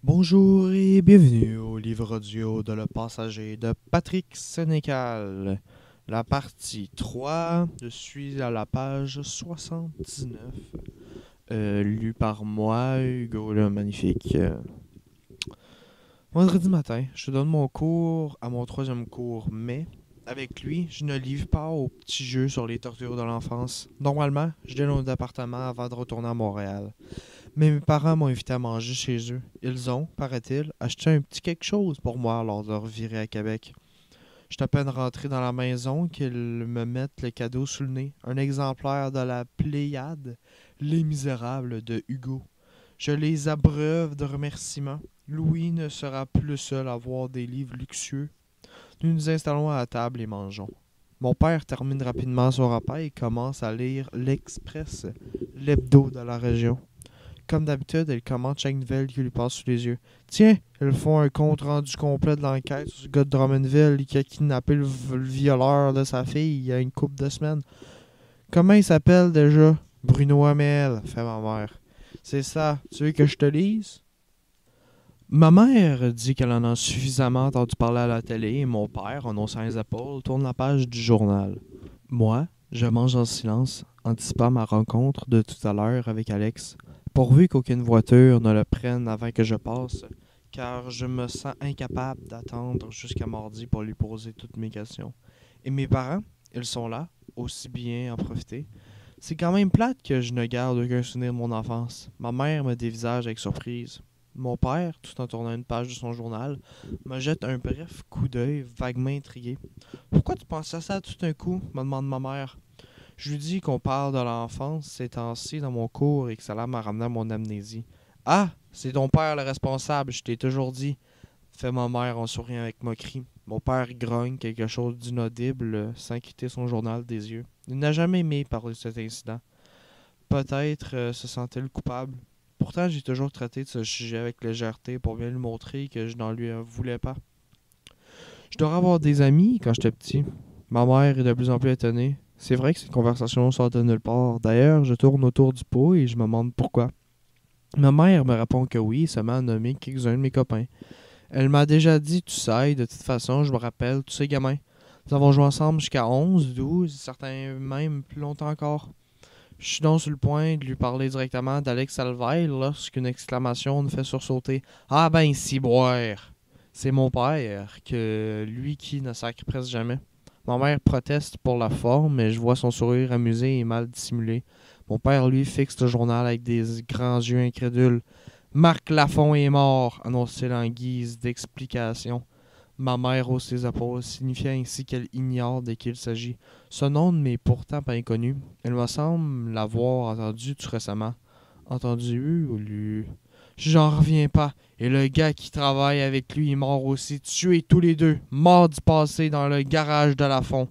Bonjour et bienvenue au livre audio de Le Passager de Patrick Sénécal. La partie 3, je suis à la page 79, lu par moi, Hugo le Magnifique. Vendredi matin, je donne mon cours à mon troisième cours, mais avec lui, je ne livre pas au petit jeu sur les tortures de l'enfance. Normalement, je donne au département avant de retourner à Montréal. Mais mes parents m'ont invité à manger chez eux. Ils ont, paraît-il, acheté un petit quelque chose pour moi lors de leur virée à Québec. Je suis à peine rentré dans la maison qu'ils me mettent le cadeau sous le nez. Un exemplaire de la Pléiade, Les Misérables de Hugo. Je les abreuve de remerciements. Louis ne sera plus le seul à voir des livres luxueux. Nous nous installons à la table et mangeons. Mon père termine rapidement son repas et commence à lire l'Express, l'hebdo de la région. Comme d'habitude, elle commente chaque nouvelle qui lui passe sous les yeux. Tiens, ils font un compte rendu complet de l'enquête sur ce gars de Drummondville qui a kidnappé le violeur de sa fille il y a une couple de semaines. Comment il s'appelle déjà? Bruno Hamel, fait ma mère. C'est ça, tu veux que je te lise? Ma mère dit qu'elle en a suffisamment entendu parler à la télé et mon père, en haussant les épaules, tourne la page du journal. Moi, je mange en silence, anticipant ma rencontre de tout à l'heure avec Alex, pourvu qu'aucune voiture ne le prenne avant que je passe, car je me sens incapable d'attendre jusqu'à mardi pour lui poser toutes mes questions. Et mes parents, ils sont là, aussi bien en profiter. C'est quand même plate que je ne garde aucun souvenir de mon enfance. Ma mère me dévisage avec surprise. Mon père, tout en tournant une page de son journal, me jette un bref coup d'œil vaguement intrigué. Pourquoi tu penses à ça tout d'un coup? Me demande ma mère. Je lui dis qu'on parle de l'enfance ces temps-ci dans mon cours et que cela m'a ramené à mon amnésie. Ah, c'est ton père le responsable, je t'ai toujours dit, fait ma mère en souriant avec moquerie. Mon père grogne quelque chose d'inaudible sans quitter son journal des yeux. Il n'a jamais aimé parler de cet incident. Peut-être se sent-il coupable. Pourtant, j'ai toujours traité de ce sujet avec légèreté pour bien lui montrer que je n'en lui voulais pas. Je dois avoir des amis quand j'étais petit. Ma mère est de plus en plus étonnée. C'est vrai que cette conversation sort de nulle part. D'ailleurs, je tourne autour du pot et je me demande pourquoi. Ma mère me répond que oui, ça m'a nommé quelques-uns de mes copains. Elle m'a déjà dit, tu sais, de toute façon, je me rappelle, tous ces gamins. Nous avons joué ensemble jusqu'à 11, 12, certains même plus longtemps encore. Je suis donc sur le point de lui parler directement d'Alex Salvaille lorsqu'une exclamation me fait sursauter. Ah ben, si boire! C'est mon père, que lui qui ne sacre presque jamais. Ma mère proteste pour la forme, mais je vois son sourire amusé et mal dissimulé. Mon père, lui, fixe le journal avec des grands yeux incrédules. Marc Lafont est mort, annonce-t-il en guise d'explication. Ma mère hausse ses épaules, signifiant ainsi qu'elle ignore de qui il s'agit. Ce nom ne m'est pourtant pas inconnu. Elle me semble l'avoir entendu tout récemment. Entendu ou lu? J'en reviens pas. Et le gars qui travaille avec lui est mort aussi, tués tous les deux, morts du passé dans le garage de Lafont.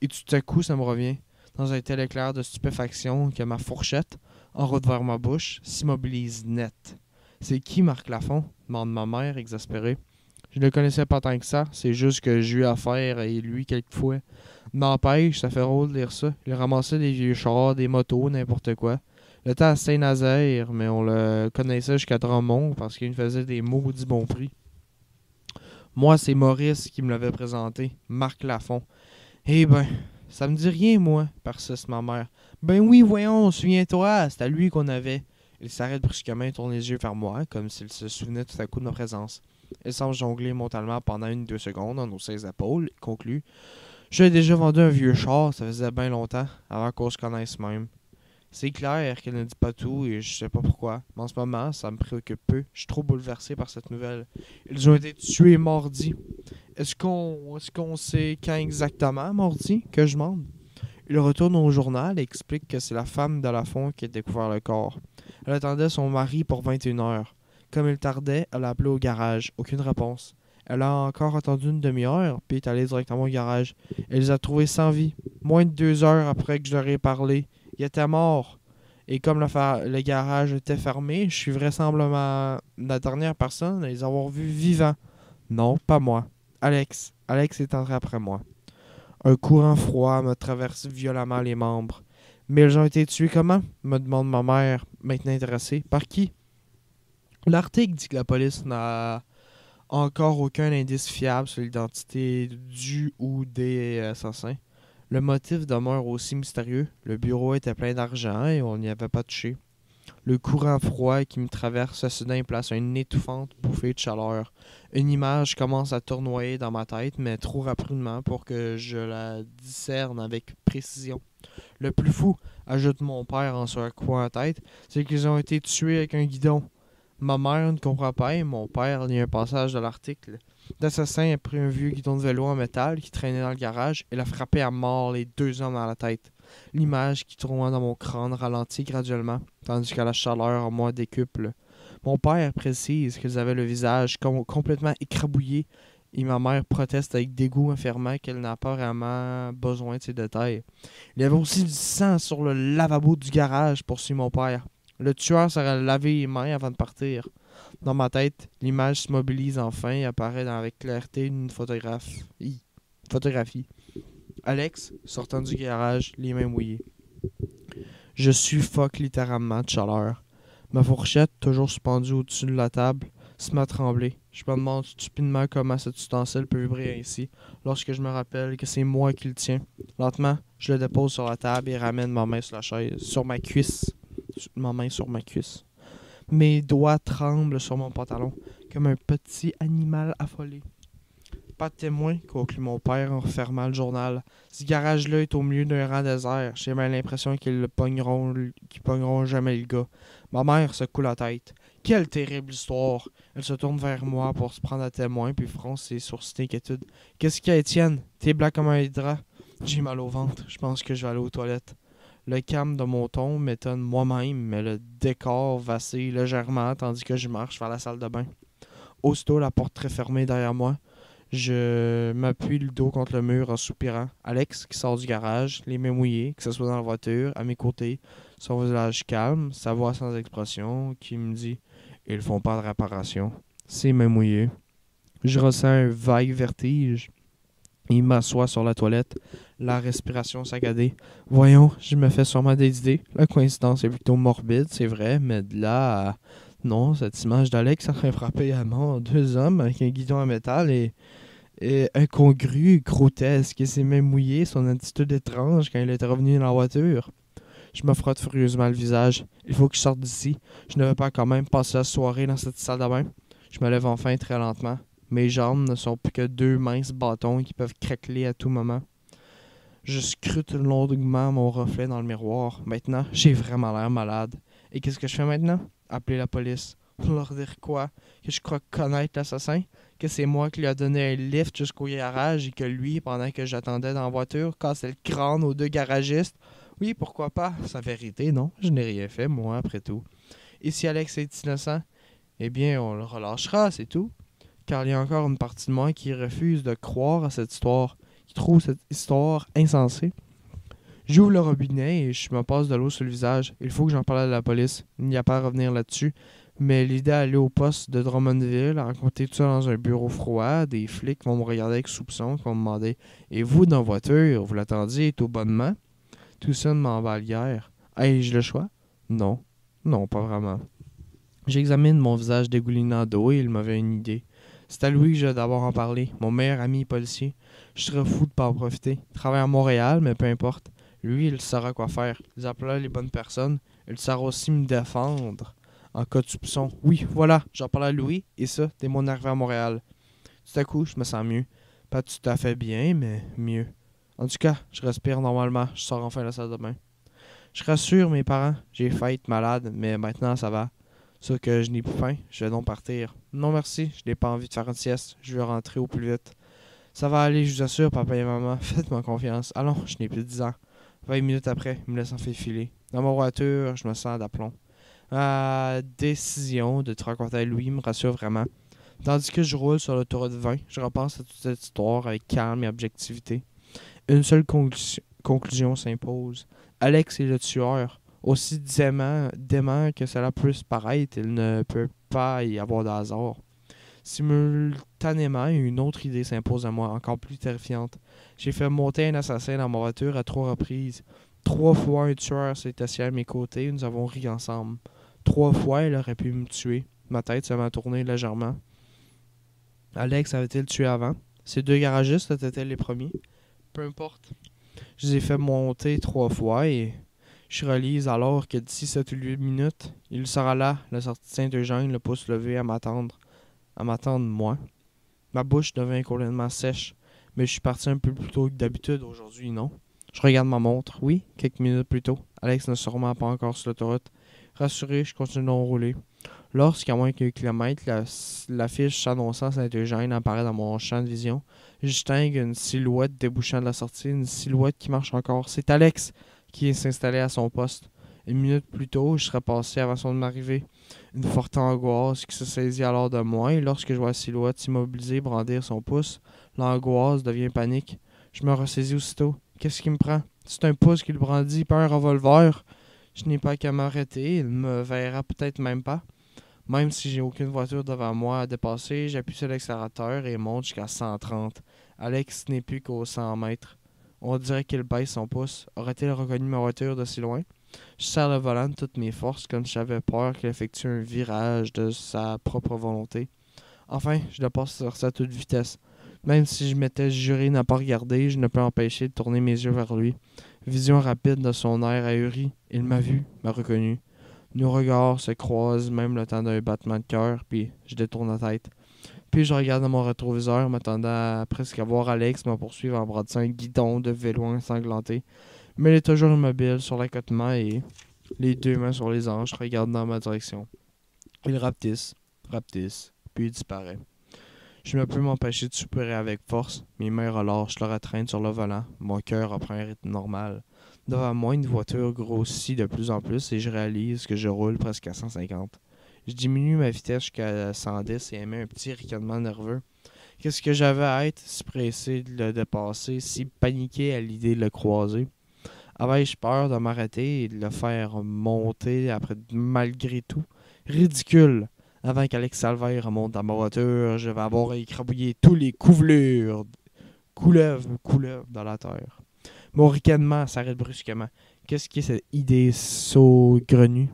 Et tout à coup, ça me revient, dans un tel éclair de stupéfaction que ma fourchette, en route vers ma bouche, s'immobilise net. C'est qui Marc Lafont? Demande ma mère, exaspérée. Je ne le connaissais pas tant que ça, c'est juste que j'ai eu affaire à lui quelquefois. N'empêche, ça fait drôle de lire ça. Il ramassait des vieux chars, des motos, n'importe quoi. Le temps à Saint-Nazaire, mais on le connaissait jusqu'à Drummond parce qu'il me faisait des maudits bons prix. Moi, c'est Maurice qui me l'avait présenté, Marc Lafont. Eh ben, ça me dit rien, moi, persiste ma mère. Ben oui, voyons, souviens-toi, c'est à lui qu'on avait. Il s'arrête brusquement et tourne les yeux vers moi, comme s'il se souvenait tout à coup de ma présence. Il semble jongler mentalement pendant 1 ou 2 secondes en haussant les épaules, et conclut. Je lui ai déjà vendu un vieux char, ça faisait bien longtemps, avant qu'on se connaisse même. C'est clair qu'elle ne dit pas tout et je sais pas pourquoi, mais en ce moment, ça me préoccupe peu. Je suis trop bouleversé par cette nouvelle. Ils ont été tués mardi. Est-ce qu'on sait quand exactement, mardi, que je demande? Il retourne au journal et explique que c'est la femme de Lafont qui a découvert le corps. Elle attendait son mari pour 21 heures. Comme il tardait, elle a appelé au garage. Aucune réponse. Elle a encore attendu une demi-heure, puis est allée directement au garage. Elle les a trouvés sans vie. Moins de 2 heures après que je leur ai parlé. Il était mort. Et comme le garage était fermé, je suis vraisemblablement la dernière personne à les avoir vus vivants. Non, pas moi. Alex. Alex est entré après moi. Un courant froid me traverse violemment les membres. Mais ils ont été tués comment? Me demande ma mère, maintenant intéressée. Par qui? L'article dit que la police n'a encore aucun indice fiable sur l'identité du ou des assassins. Le motif demeure aussi mystérieux. Le bureau était plein d'argent et on n'y avait pas touché. Le courant froid qui me traverse soudain place une étouffante bouffée de chaleur. Une image commence à tournoyer dans ma tête, mais trop rapidement pour que je la discerne avec précision. Le plus fou, ajoute mon père en se secouant la tête, c'est qu'ils ont été tués avec un guidon. Ma mère ne comprend pas et mon père lit un passage de l'article. L'assassin a pris un vieux guidon de vélo en métal qui traînait dans le garage et l'a frappé à mort les deux hommes dans la tête. L'image qui tournoie dans mon crâne ralentit graduellement, tandis que la chaleur en moi décuple. Mon père précise qu'ils avaient le visage complètement écrabouillé et ma mère proteste avec dégoût, affirmant qu'elle n'a pas vraiment besoin de ces détails. Il y avait aussi du sang sur le lavabo du garage, poursuit mon père. Le tueur serait lavé les mains avant de partir. Dans ma tête, l'image se mobilise enfin et apparaît avec clarté une photographie. Alex, sortant du garage, les mains mouillées. Je suffoque littéralement de chaleur. Ma fourchette, toujours suspendue au-dessus de la table, se met à trembler. Je me demande stupidement comment cet ustensile peut vibrer ainsi, lorsque je me rappelle que c'est moi qui le tiens. Lentement, je le dépose sur la table et ramène ma main sur la chaise, sur ma cuisse. Ma main sur ma cuisse. Mes doigts tremblent sur mon pantalon, comme un petit animal affolé. Pas de témoin, conclut mon père en refermant le journal. Ce garage-là est au milieu d'un rang désert. J'ai même l'impression qu'ils pogneront jamais le gars. Ma mère secoue la tête. Quelle terrible histoire! Elle se tourne vers moi pour se prendre à témoin, puis fronce ses sourcils d'inquiétude. Qu'est-ce qu'il y a, Étienne? T'es blanc comme un drap. J'ai mal au ventre. Je pense que je vais aller aux toilettes. Le calme de mon ton m'étonne moi-même, mais le décor vacille légèrement tandis que je marche vers la salle de bain. Aussitôt, la porte très fermée derrière moi. Je m'appuie le dos contre le mur en soupirant. Alex, qui sort du garage, les mains mouillées, que ce soit dans la voiture, à mes côtés, son visage calme, sa voix sans expression, qui me dit « Ils font pas de réparation. » Ses mains mouillées. Je ressens un vague vertige. Il m'assoit sur la toilette, la respiration saccadée. Voyons, je me fais sûrement des idées. La coïncidence est plutôt morbide, c'est vrai, mais de là à... Non, cette image d'Alex en train de frapper à mort deux hommes avec un guidon en métal est incongrue, grotesque, et ses mains mouillées, son attitude étrange quand il est revenu dans la voiture. Je me frotte furieusement le visage. Il faut que je sorte d'ici. Je ne vais pas quand même passer la soirée dans cette salle de bain. Je me lève enfin très lentement. Mes jambes ne sont plus que deux minces bâtons qui peuvent craqueler à tout moment. Je scrute longuement mon reflet dans le miroir. Maintenant, j'ai vraiment l'air malade. Et qu'est-ce que je fais maintenant? Appeler la police. Leur dire quoi? Que je crois connaître l'assassin? Que c'est moi qui lui a donné un lift jusqu'au garage et que lui, pendant que j'attendais dans la voiture, cassait le crâne aux deux garagistes? Oui, pourquoi pas? Sa vérité, non. Je n'ai rien fait, moi, après tout. Et si Alex est innocent? Eh bien, on le relâchera, c'est tout. Car il y a encore une partie de moi qui refuse de croire à cette histoire, qui trouve cette histoire insensée. J'ouvre le robinet et je me passe de l'eau sur le visage. Il faut que j'en parle à la police. Il n'y a pas à revenir là-dessus. Mais l'idée d'aller au poste de Drummondville, à raconter tout ça dans un bureau froid, des flics vont me regarder avec soupçon, qui vont me demander « Et vous, dans la voiture, vous l'attendiez tout bonnement? » Tout ça ne m'emballe guère. Ai-je le choix? Non. Non, pas vraiment. J'examine mon visage dégoulinant d'eau et il m'avait une idée. C'est à lui que je vais d'abord en parler, mon meilleur ami policier. Je serais fou de pas en profiter. Il travaille à Montréal, mais peu importe. Lui, il saura quoi faire. Il appellera les bonnes personnes. Il saura aussi me défendre en cas de soupçon. Oui, voilà, j'en parle à Louis, et ça, dès mon arrivée à Montréal. Tout à coup, je me sens mieux. Pas tout à fait bien, mais mieux. En tout cas, je respire normalement. Je sors enfin de la salle de bain. Je rassure mes parents. J'ai failli être malade, mais maintenant ça va. Sauf que je n'ai plus faim, je vais donc partir. Non merci, je n'ai pas envie de faire une sieste, je veux rentrer au plus vite. Ça va aller, je vous assure, papa et maman, faites-moi confiance. Allons, je n'ai plus de 10 ans. 20 minutes après, il me laisse en filer. Dans ma voiture, je me sens d'aplomb. La décision de te rencontrer Louis me rassure vraiment. Tandis que je roule sur l'autoroute 20, je repense à toute cette histoire avec calme et objectivité. Une seule conclusion s'impose. Alex est le tueur. Aussi dément que cela puisse paraître, il ne peut pas y avoir de hasard. Simultanément, une autre idée s'impose à moi, encore plus terrifiante. J'ai fait monter un assassin dans ma voiture à 3 reprises. 3 fois, un tueur s'est assis à mes côtés et nous avons ri ensemble. 3 fois, il aurait pu me tuer. Ma tête se met à tourner légèrement. Alex avait-il tué avant? Ces deux garagistes étaient les premiers? Peu importe. Je les ai fait monter 3 fois et je réalise alors que d'ici 7 ou 8 minutes, il sera là, la sortie de Saint-Eugène, le pouce levé à m'attendre moi. Ma bouche devient complètement sèche, mais je suis parti un peu plus tôt que d'habitude aujourd'hui, non? Je regarde ma montre. Oui, quelques minutes plus tôt. Alex n'est sûrement pas encore sur l'autoroute. Rassuré, je continue de rouler. Lorsqu'à moins qu'un kilomètre, l'affiche s'annonçant Saint-Eugène apparaît dans mon champ de vision, je distingue une silhouette débouchant de la sortie, une silhouette qui marche encore. C'est Alex qui s'installait à son poste. Une minute plus tôt, je serais passé avant son arrivée. Une forte angoisse qui se saisit alors de moi, et lorsque je vois la silhouette s'immobiliser, brandir son pouce, l'angoisse devient panique. Je me ressaisis aussitôt. Qu'est-ce qui me prend? C'est un pouce qui le brandit, pas un revolver. Je n'ai pas qu'à m'arrêter, il me verra peut-être même pas. Même si j'ai aucune voiture devant moi à dépasser, j'appuie sur l'accélérateur et monte jusqu'à 130. Alex n'est plus qu'aux 100 mètres. On dirait qu'il baisse son pouce. Aurait-il reconnu ma voiture de si loin? Je serre le volant de toutes mes forces comme si j'avais peur qu'il effectue un virage de sa propre volonté. Enfin, je le passe sur à toute vitesse. Même si je m'étais juré n'a pas regardé, je ne peux empêcher de tourner mes yeux vers lui. Vision rapide de son air ahuri. Il m'a vu, m'a reconnu. Nos regards se croisent même le temps d'un battement de cœur, puis je détourne la tête. Puis je regarde dans mon rétroviseur, m'attendant à presque à voir Alex me poursuivre en brandissant un guidon de vélo ensanglanté. Mais il est toujours immobile sur l'accotement et, les deux mains sur les hanches, regarde dans ma direction. Il rapetisse, puis il disparaît. Je ne peux m'empêcher de soupirer avec force. Mes mains relâchent leur atteinte sur le volant. Mon cœur reprend un rythme normal. Devant moi, une voiture grossit de plus en plus et je réalise que je roule presque à 150. Je diminue ma vitesse jusqu'à 110 et émets un petit ricanement nerveux. Qu'est-ce que j'avais à être si pressé de le dépasser, si paniqué à l'idée de le croiser? Avais-je peur de m'arrêter et de le faire monter après malgré tout? Ridicule! Avant qu'Alex Salvaire remonte dans ma voiture, je vais avoir écrabouillé tous les couvelures, couleuvres dans la terre. Mon ricanement s'arrête brusquement. Qu'est-ce qui est cette idée saugrenue?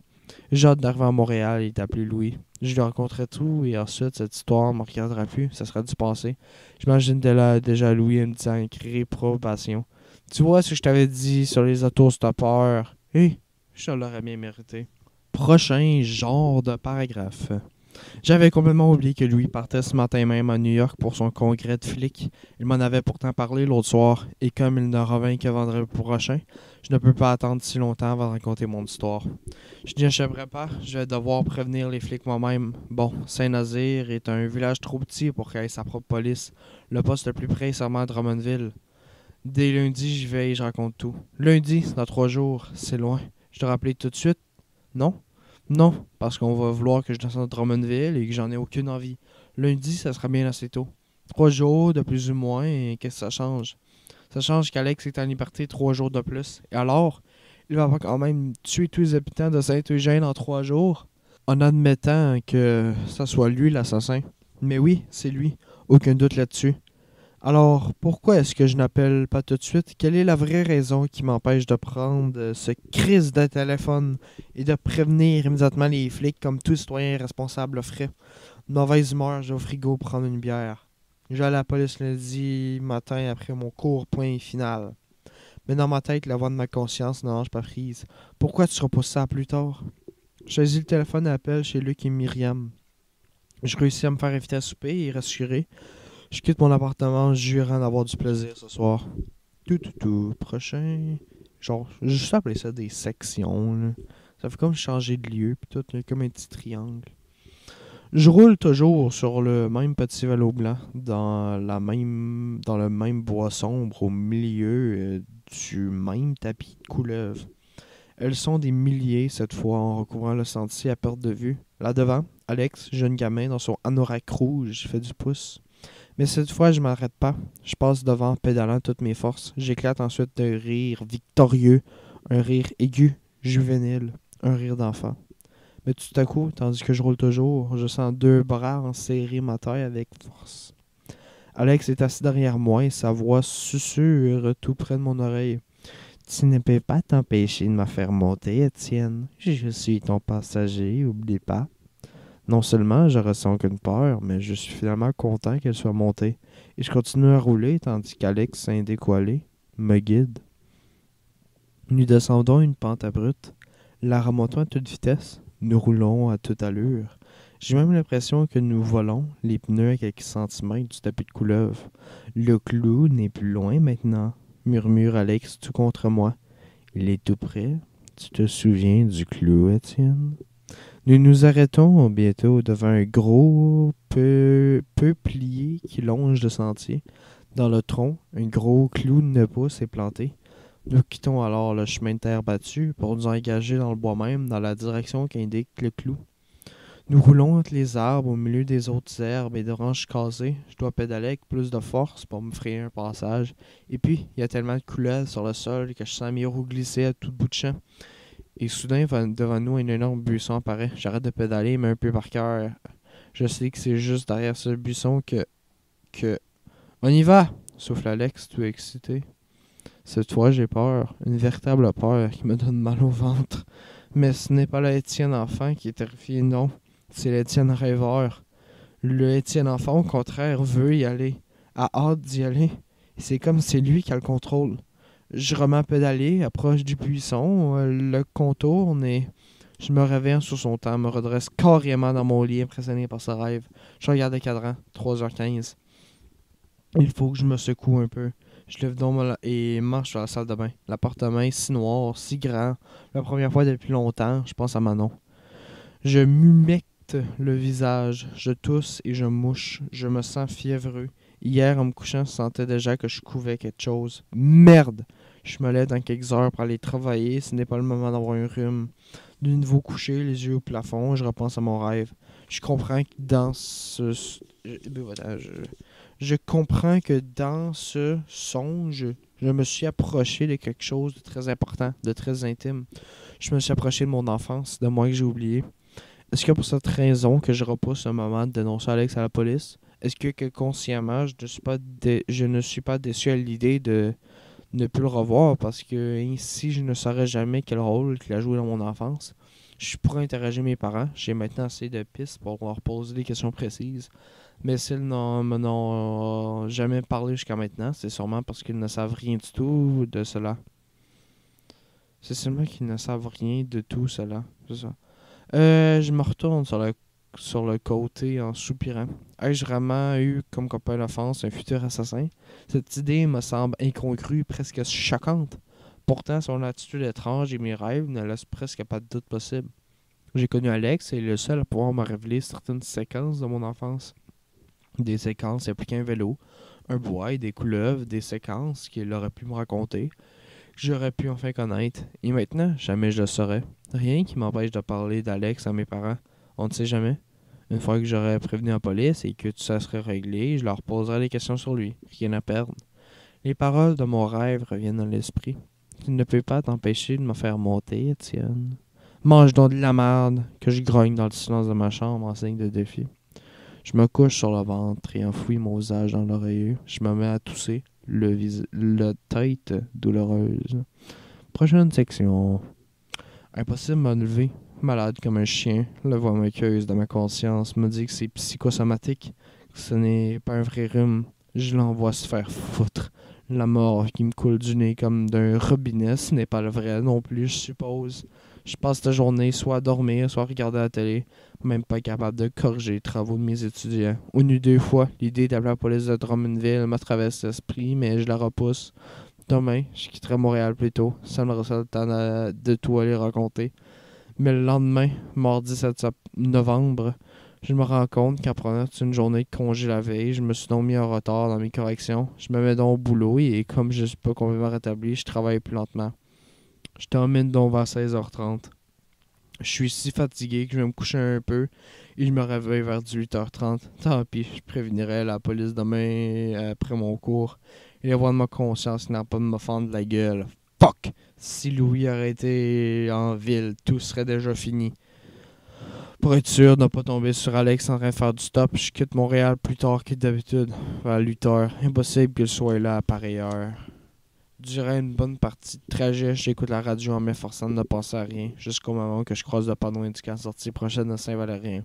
J'ai hâte d'arriver à Montréal et d'appeler Louis. Je lui raconterai tout et ensuite cette histoire ne me regardera plus. Ça sera du passé. J'imagine déjà Louis me disant un cri de réprobation. Tu vois ce que je t'avais dit sur les autostoppeurs? Je l'aurais bien mérité. Prochain genre de paragraphe. J'avais complètement oublié que Louis partait ce matin même à New York pour son congrès de flics. Il m'en avait pourtant parlé l'autre soir, et comme il ne revint que vendredi prochain, je ne peux pas attendre si longtemps avant de raconter mon histoire. Je n'y achèverai pas, je vais devoir prévenir les flics moi-même. Bon, Saint-Nazaire est un village trop petit pour qu'il ait sa propre police. Le poste le plus près est seulement à Drummondville. Dès lundi, j'y vais et je raconte tout. Lundi, c'est dans 3 jours, c'est loin. Je te rappelle tout de suite? Non? Non, parce qu'on va vouloir que je descende à Drummondville et que j'en ai aucune envie. Lundi, ça sera bien assez tôt. 3 jours de plus ou moins, et qu'est-ce que ça change? Ça change qu'Alex est en liberté 3 jours de plus. Et alors, il va pas quand même tuer tous les habitants de Saint-Eugène en 3 jours? En admettant que ça soit lui l'assassin. Mais oui, c'est lui. Aucun doute là-dessus. Alors, pourquoi est-ce que je n'appelle pas tout de suite? Quelle est la vraie raison qui m'empêche de prendre ce crise de téléphone et de prévenir immédiatement les flics comme tout citoyen responsable le ferait? Mauvaise humeur, je vais au frigo prendre une bière. Je vais à la police lundi matin après mon court point final. Mais dans ma tête, la voix de ma conscience ne lâche pas prise. Pourquoi tu repousses ça à plus tard? Je saisis le téléphone et appelle chez Luc et Myriam. Je réussis à me faire inviter à souper et rassurer. Je quitte mon appartement jurant d'avoir du plaisir ce soir. Prochain. Genre, je vais juste appeler ça des sections, là. Ça fait comme changer de lieu, puis tout, là, comme un petit triangle. Je roule toujours sur le même petit vélo blanc, dans le même bois sombre, au milieu du même tapis de couleuvre. Elles sont des milliers cette fois en recouvrant le sentier à perte de vue. Là devant, Alex, jeune gamin dans son anorak rouge, fait du pouce. Mais cette fois, je m'arrête pas. Je passe devant, pédalant toutes mes forces. J'éclate ensuite d'un rire victorieux, un rire aigu, juvénile, un rire d'enfant. Mais tout à coup, tandis que je roule toujours, je sens 2 bras enserrer ma taille avec force. Alex est assis derrière moi et sa voix susurre tout près de mon oreille. Tu ne peux pas t'empêcher de me faire monter, Étienne. Je suis ton passager, oublie pas. Non seulement je ressens aucune peur, mais je suis finalement content qu'elle soit montée. Et je continue à rouler tandis qu'Alex, indécollé, me guide. Nous descendons une pente abrupte, la remontons à toute vitesse. Nous roulons à toute allure. J'ai même l'impression que nous volons, les pneus à quelques centimètres du tapis de couleuvre. Le clou n'est plus loin maintenant, murmure Alex tout contre moi. Il est tout près. Tu te souviens du clou, Étienne? Nous nous arrêtons bientôt devant un gros peuplier qui longe le sentier. Dans le tronc, un gros clou de 9 pouces est planté. Nous quittons alors le chemin de terre battu pour nous engager dans le bois même, dans la direction qu'indique le clou. Nous roulons entre les arbres au milieu des autres herbes et de branches cassées. Je dois pédaler avec plus de force pour me frayer un passage. Et puis, il y a tellement de coulades sur le sol que je sens mes roues glisser à tout bout de champ. Et soudain, devant nous, un énorme buisson apparaît. J'arrête de pédaler, mais un peu par cœur. Je sais que c'est juste derrière ce buisson que... On y va! Souffle Alex, tout excité. Cette fois, j'ai peur. Une véritable peur qui me donne mal au ventre. Mais ce n'est pas l'Étienne enfant qui est terrifié, non. C'est l'Étienne rêveur. Le Étienne enfant, au contraire, veut y aller. A hâte d'y aller. C'est comme c'est lui qui a le contrôle. Je remets à pédaler, approche du buisson, le contourne et je me réveille sur son temps, me redresse carrément dans mon lit, impressionné par ce rêve. Je regarde le cadran, 3h15. Il faut que je me secoue un peu. Je lève donc et marche vers la salle de bain. L'appartement est si noir, si grand. La première fois depuis longtemps, je pense à Manon. Je m'humecte le visage, je tousse et je mouche. Je me sens fiévreux. Hier, en me couchant, je sentais déjà que je couvais quelque chose. Merde! Je me lève dans quelques heures pour aller travailler. Ce n'est pas le moment d'avoir un rhume. De nouveau couché, les yeux au plafond, je repense à mon rêve. Je comprends que dans je comprends que dans ce songe, je me suis approché de quelque chose de très important, de très intime. Je me suis approché de mon enfance, de moi que j'ai oublié. Est-ce que pour cette raison que je repousse un moment de dénoncer Alex à la police? Est-ce que consciemment, je ne suis pas déçu à l'idée de ne plus le revoir parce que ainsi je ne saurais jamais quel rôle qu'il a joué dans mon enfance? Je pourrais interroger mes parents. J'ai maintenant assez de pistes pour leur poser des questions précises. Mais s'ils m'en ont jamais parlé jusqu'à maintenant, c'est sûrement parce qu'ils ne savent rien du tout de cela. C'est seulement qu'ils ne savent rien de tout cela. C'est ça. Je me retourne sur le côté en soupirant. Ai-je vraiment eu comme copain d'enfance un futur assassin? Cette idée me semble incongrue, presque choquante. Pourtant, son attitude étrange et mes rêves ne laissent presque pas de doute possible. J'ai connu Alex et il est le seul à pouvoir me révéler certaines séquences de mon enfance. Des séquences impliquant un vélo, un bois et des couleuvres, des séquences qu'il aurait pu me raconter, que j'aurais pu enfin connaître. Et maintenant, jamais je le saurais. Rien qui m'empêche de parler d'Alex à mes parents. On ne sait jamais. Une fois que j'aurais prévenu la police et que tout ça serait réglé, je leur poserai des questions sur lui. Rien à perdre. Les paroles de mon rêve reviennent à l'esprit. Tu ne peux pas t'empêcher de me faire monter, Étienne. Mange donc de la merde, que je grogne dans le silence de ma chambre en signe de défi. Je me couche sur le ventre et enfouis mon visage dans l'oreiller. Je me mets à tousser, la tête douloureuse. Prochaine section. Impossible de me lever, malade comme un chien. La voix moqueuse de ma conscience me dit que c'est psychosomatique, que ce n'est pas un vrai rhume. Je l'envoie se faire foutre. La mort qui me coule du nez comme d'un robinet, ce n'est pas le vrai non plus, je suppose. Je passe la journée soit à dormir, soit à regarder la télé, même pas capable de corriger les travaux de mes étudiants. Une ou deux fois, l'idée d'appeler la police de Drummondville me traverse l'esprit, mais je la repousse. Demain, je quitterai Montréal plus tôt, ça me reste le temps de tout aller raconter. Mais le lendemain, mardi 7 novembre, je me rends compte qu'en prenant une journée de congé la veille, je me suis donc mis en retard dans mes corrections. Je me mets donc au boulot et comme je suis pas complètement rétabli, je travaille plus lentement. Je termine donc vers 16h30. Je suis si fatigué que je vais me coucher un peu et je me réveille vers 18h30. Tant pis, je prévenirai la police demain après mon cours. Et les voix de ma conscience n'a pas de me fendre la gueule. Fuck! Si Louis aurait été en ville, tout serait déjà fini. Pour être sûr de ne pas tomber sur Alex en train de faire du stop, je quitte Montréal plus tard que d'habitude, vers 8h. Impossible qu'il soit là à pareille heure. Durant une bonne partie de trajet, j'écoute la radio en m'efforçant de ne penser à rien, jusqu'au moment que je croise le panneau indiquant sortie prochaine de Saint-Valérien.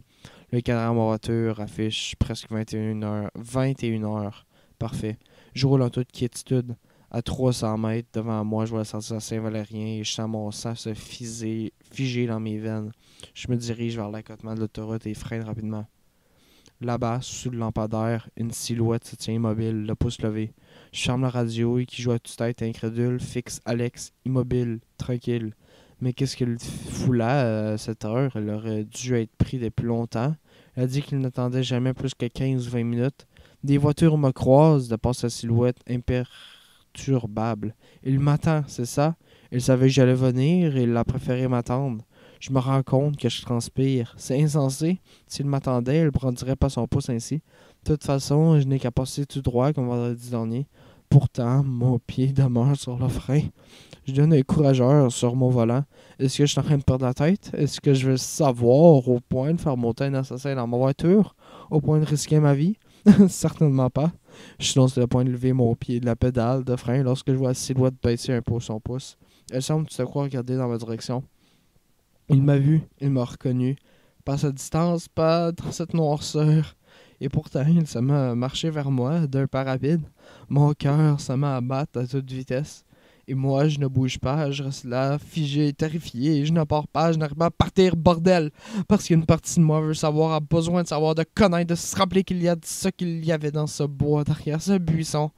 Le cadran de ma voiture affiche presque 21h. 21h. Parfait. Je roule en toute quiétude. À 300 mètres devant moi, je vois la sortie de Saint-Valérien et je sens mon sang se figer dans mes veines. Je me dirige vers l'accotement de l'autoroute et freine rapidement. Là-bas, sous le lampadaire, une silhouette se tient immobile, le pouce levé. Je ferme la radio et qui joue à tue-tête incrédule fixe Alex, immobile, tranquille. Mais qu'est-ce qu'il fout là, à cette heure? Il aurait dû être pris depuis longtemps. Elle a dit qu'il n'attendait jamais plus que 15 ou 20 minutes. Des voitures me croisent de par sa silhouette imperturbable. Il m'attend, c'est ça? Il savait que j'allais venir et il a préféré m'attendre. Je me rends compte que je transpire. C'est insensé. S'il m'attendait, il ne prendrait pas son pouce ainsi. De toute façon, je n'ai qu'à passer tout droit comme vendredi dernier. Pourtant, mon pied demeure sur le frein. Je donne un courageur sur mon volant. Est-ce que je suis en train de perdre la tête? Est-ce que je veux le savoir au point de faire monter un assassin dans ma voiture? Au point de risquer ma vie? Certainement pas. Je suis donc sur le point de lever mon pied de la pédale de frein lorsque je vois la silhouette baisser un peu son pouce. Elle semble tout à coup regarder dans ma direction. Il m'a vu, il m'a reconnu. Pas à cette distance, pas dans cette noirceur. Et pourtant, il se met à marcher vers moi d'un pas rapide. Mon cœur se met à battre à toute vitesse. Et moi, je ne bouge pas, je reste là, figé, terrifié. Je ne pars pas, je n'arrive pas à partir, bordel. Parce qu'une partie de moi veut savoir, a besoin de savoir, de connaître, de se rappeler qu'il y a ce qu'il y avait dans ce bois, derrière ce buisson.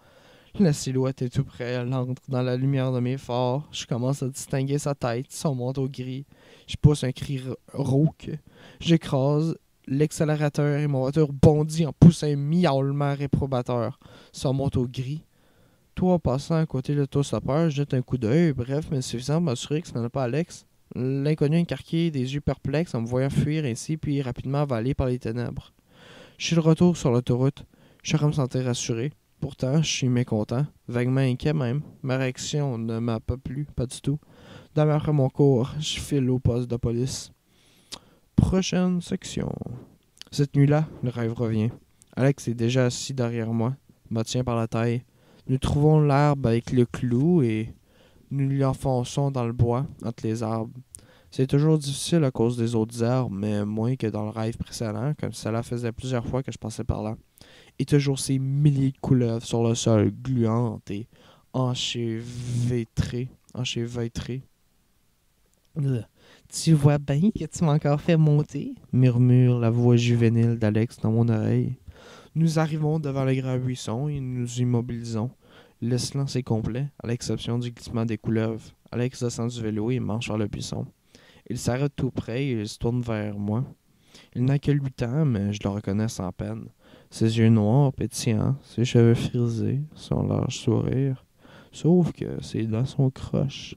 La silhouette est tout près, elle entre dans la lumière de mes phares. Je commence à distinguer sa tête, son manteau gris. Je pousse un cri rauque. J'écrase l'accélérateur et ma voiture bondit en poussant un miaulement réprobateur. Son manteau gris. Toi, passant à côté de l'autostoppeur, je jette un coup d'œil, bref, mais suffisant pour m'assurer que ce n'est pas Alex. L'inconnu incarqué, des yeux perplexes en me voyant fuir ainsi, puis rapidement avalé par les ténèbres. Je suis de retour sur l'autoroute. Je me sentir rassuré. Pourtant, je suis mécontent, vaguement inquiet même. Ma réaction ne m'a pas plu, pas du tout. Demain après mon cours, je file au poste de police. Prochaine section. Cette nuit-là, le rêve revient. Alex est déjà assis derrière moi, me tient par la taille. Nous trouvons l'arbre avec le clou et nous l'enfonçons dans le bois, entre les arbres. C'est toujours difficile à cause des autres arbres, mais moins que dans le rêve précédent, comme cela faisait plusieurs fois que je passais par là. Et toujours ces milliers de couleuvres sur le sol, gluantes et enchevêtrées. Tu vois bien que tu m'as encore fait monter, murmure la voix juvénile d'Alex dans mon oreille. Nous arrivons devant le grand buisson et nous immobilisons. Le silence est complet, à l'exception du glissement des couleuvres. Alex descend du vélo et marche vers le buisson. Il s'arrête tout près et il se tourne vers moi. Il n'a que 8 ans, mais je le reconnais sans peine. Ses yeux noirs pétillants, ses cheveux frisés, son large sourire. Sauf que ses dents sont croches.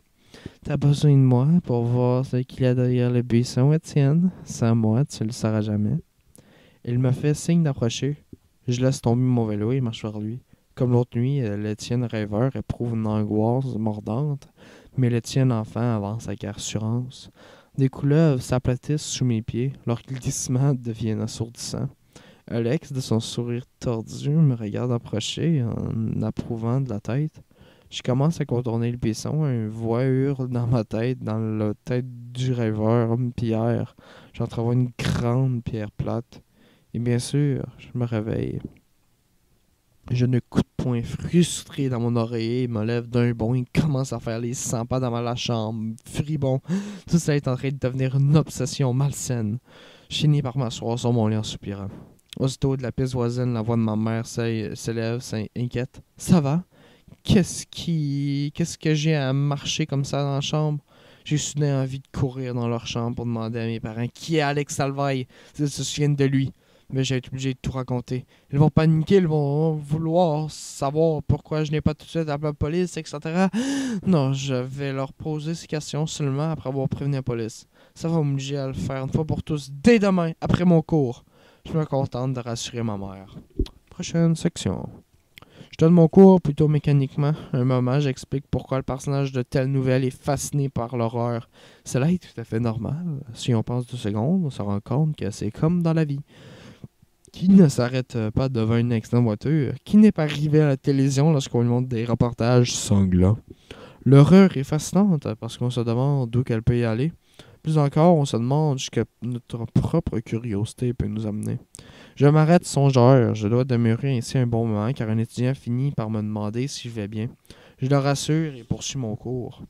T'as besoin de moi pour voir ce qu'il y a derrière le buisson, Étienne. Sans moi, tu le sauras jamais. Il me fait signe d'approcher. Je laisse tomber mon vélo et marche vers lui. Comme l'autre nuit, l'Étienne rêveur éprouve une angoisse mordante, mais l'Étienne enfant avance avec assurance. Des couleuvres s'aplatissent sous mes pieds, leur glissement devient assourdissant. Alex, de son sourire tordu, me regarde approcher en approuvant de la tête. Je commence à contourner le buisson, une voix hurle dans ma tête, dans la tête du rêveur, une pierre. J'entrevois une grande pierre plate. Et bien sûr, je me réveille. Je ne coup de poing frustré dans mon oreiller et me lève d'un bond et commence à faire les 100 pas dans la chambre, fribon. Tout ça est en train de devenir une obsession malsaine. Je finis par m'asseoir sur mon lit en soupirant. Aussitôt de la pièce voisine, la voix de ma mère s'élève, inquiète. « Ça va? Qu'est-ce que j'ai à marcher comme ça dans la chambre? » J'ai soudain envie de courir dans leur chambre pour demander à mes parents qui est Alex Salvaille. Ils se souviennent de lui. Mais j'ai été obligé de tout raconter. Ils vont paniquer, ils vont vouloir savoir pourquoi je n'ai pas tout de suite appelé la police, etc. Non, je vais leur poser ces questions seulement après avoir prévenu la police. Ça va m'obliger à le faire une fois pour tous dès demain, après mon cours. Je me contente de rassurer ma mère. Prochaine section. Je donne mon cours plutôt mécaniquement. Un moment, j'explique pourquoi le personnage de telle nouvelle est fasciné par l'horreur. Cela est tout à fait normal. Si on pense 2 secondes, on se rend compte que c'est comme dans la vie. Qui ne s'arrête pas devant une accident de voiture? Qui n'est pas arrivé à la télévision lorsqu'on lui montre des reportages sanglants? L'horreur est fascinante parce qu'on se demande d'où qu'elle peut y aller. Plus encore, on se demande jusqu'à notre propre curiosité peut nous amener. Je m'arrête songeur, je dois demeurer ainsi un bon moment car un étudiant finit par me demander si je vais bien. Je le rassure et poursuis mon cours.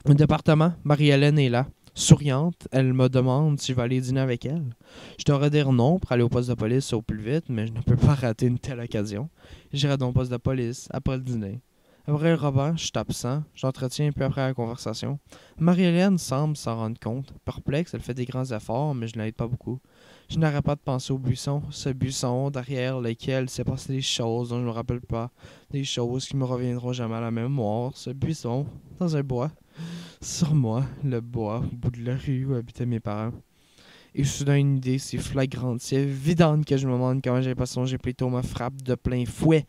Au département, Marie-Hélène est là. Souriante, elle me demande si je vais aller dîner avec elle. Je devrais dire non pour aller au poste de police au plus vite, mais je ne peux pas rater une telle occasion. J'irai donc au poste de police après le dîner. Après le repas, je suis absent, j'entretiens un peu après la conversation. Marie-Hélène semble s'en rendre compte. Perplexe, elle fait des grands efforts, mais je ne l'aide pas beaucoup. Je n'arrête pas de penser au buisson, ce buisson derrière lequel s'est passé des choses dont je ne me rappelle pas, des choses qui me reviendront jamais à la mémoire, ce buisson, dans un bois. Sur moi, le bois, au bout de la rue où habitaient mes parents. Et soudain, une idée si flagrante, si évidente que je me demande comment j'ai pas songé plutôt me frappe de plein fouet.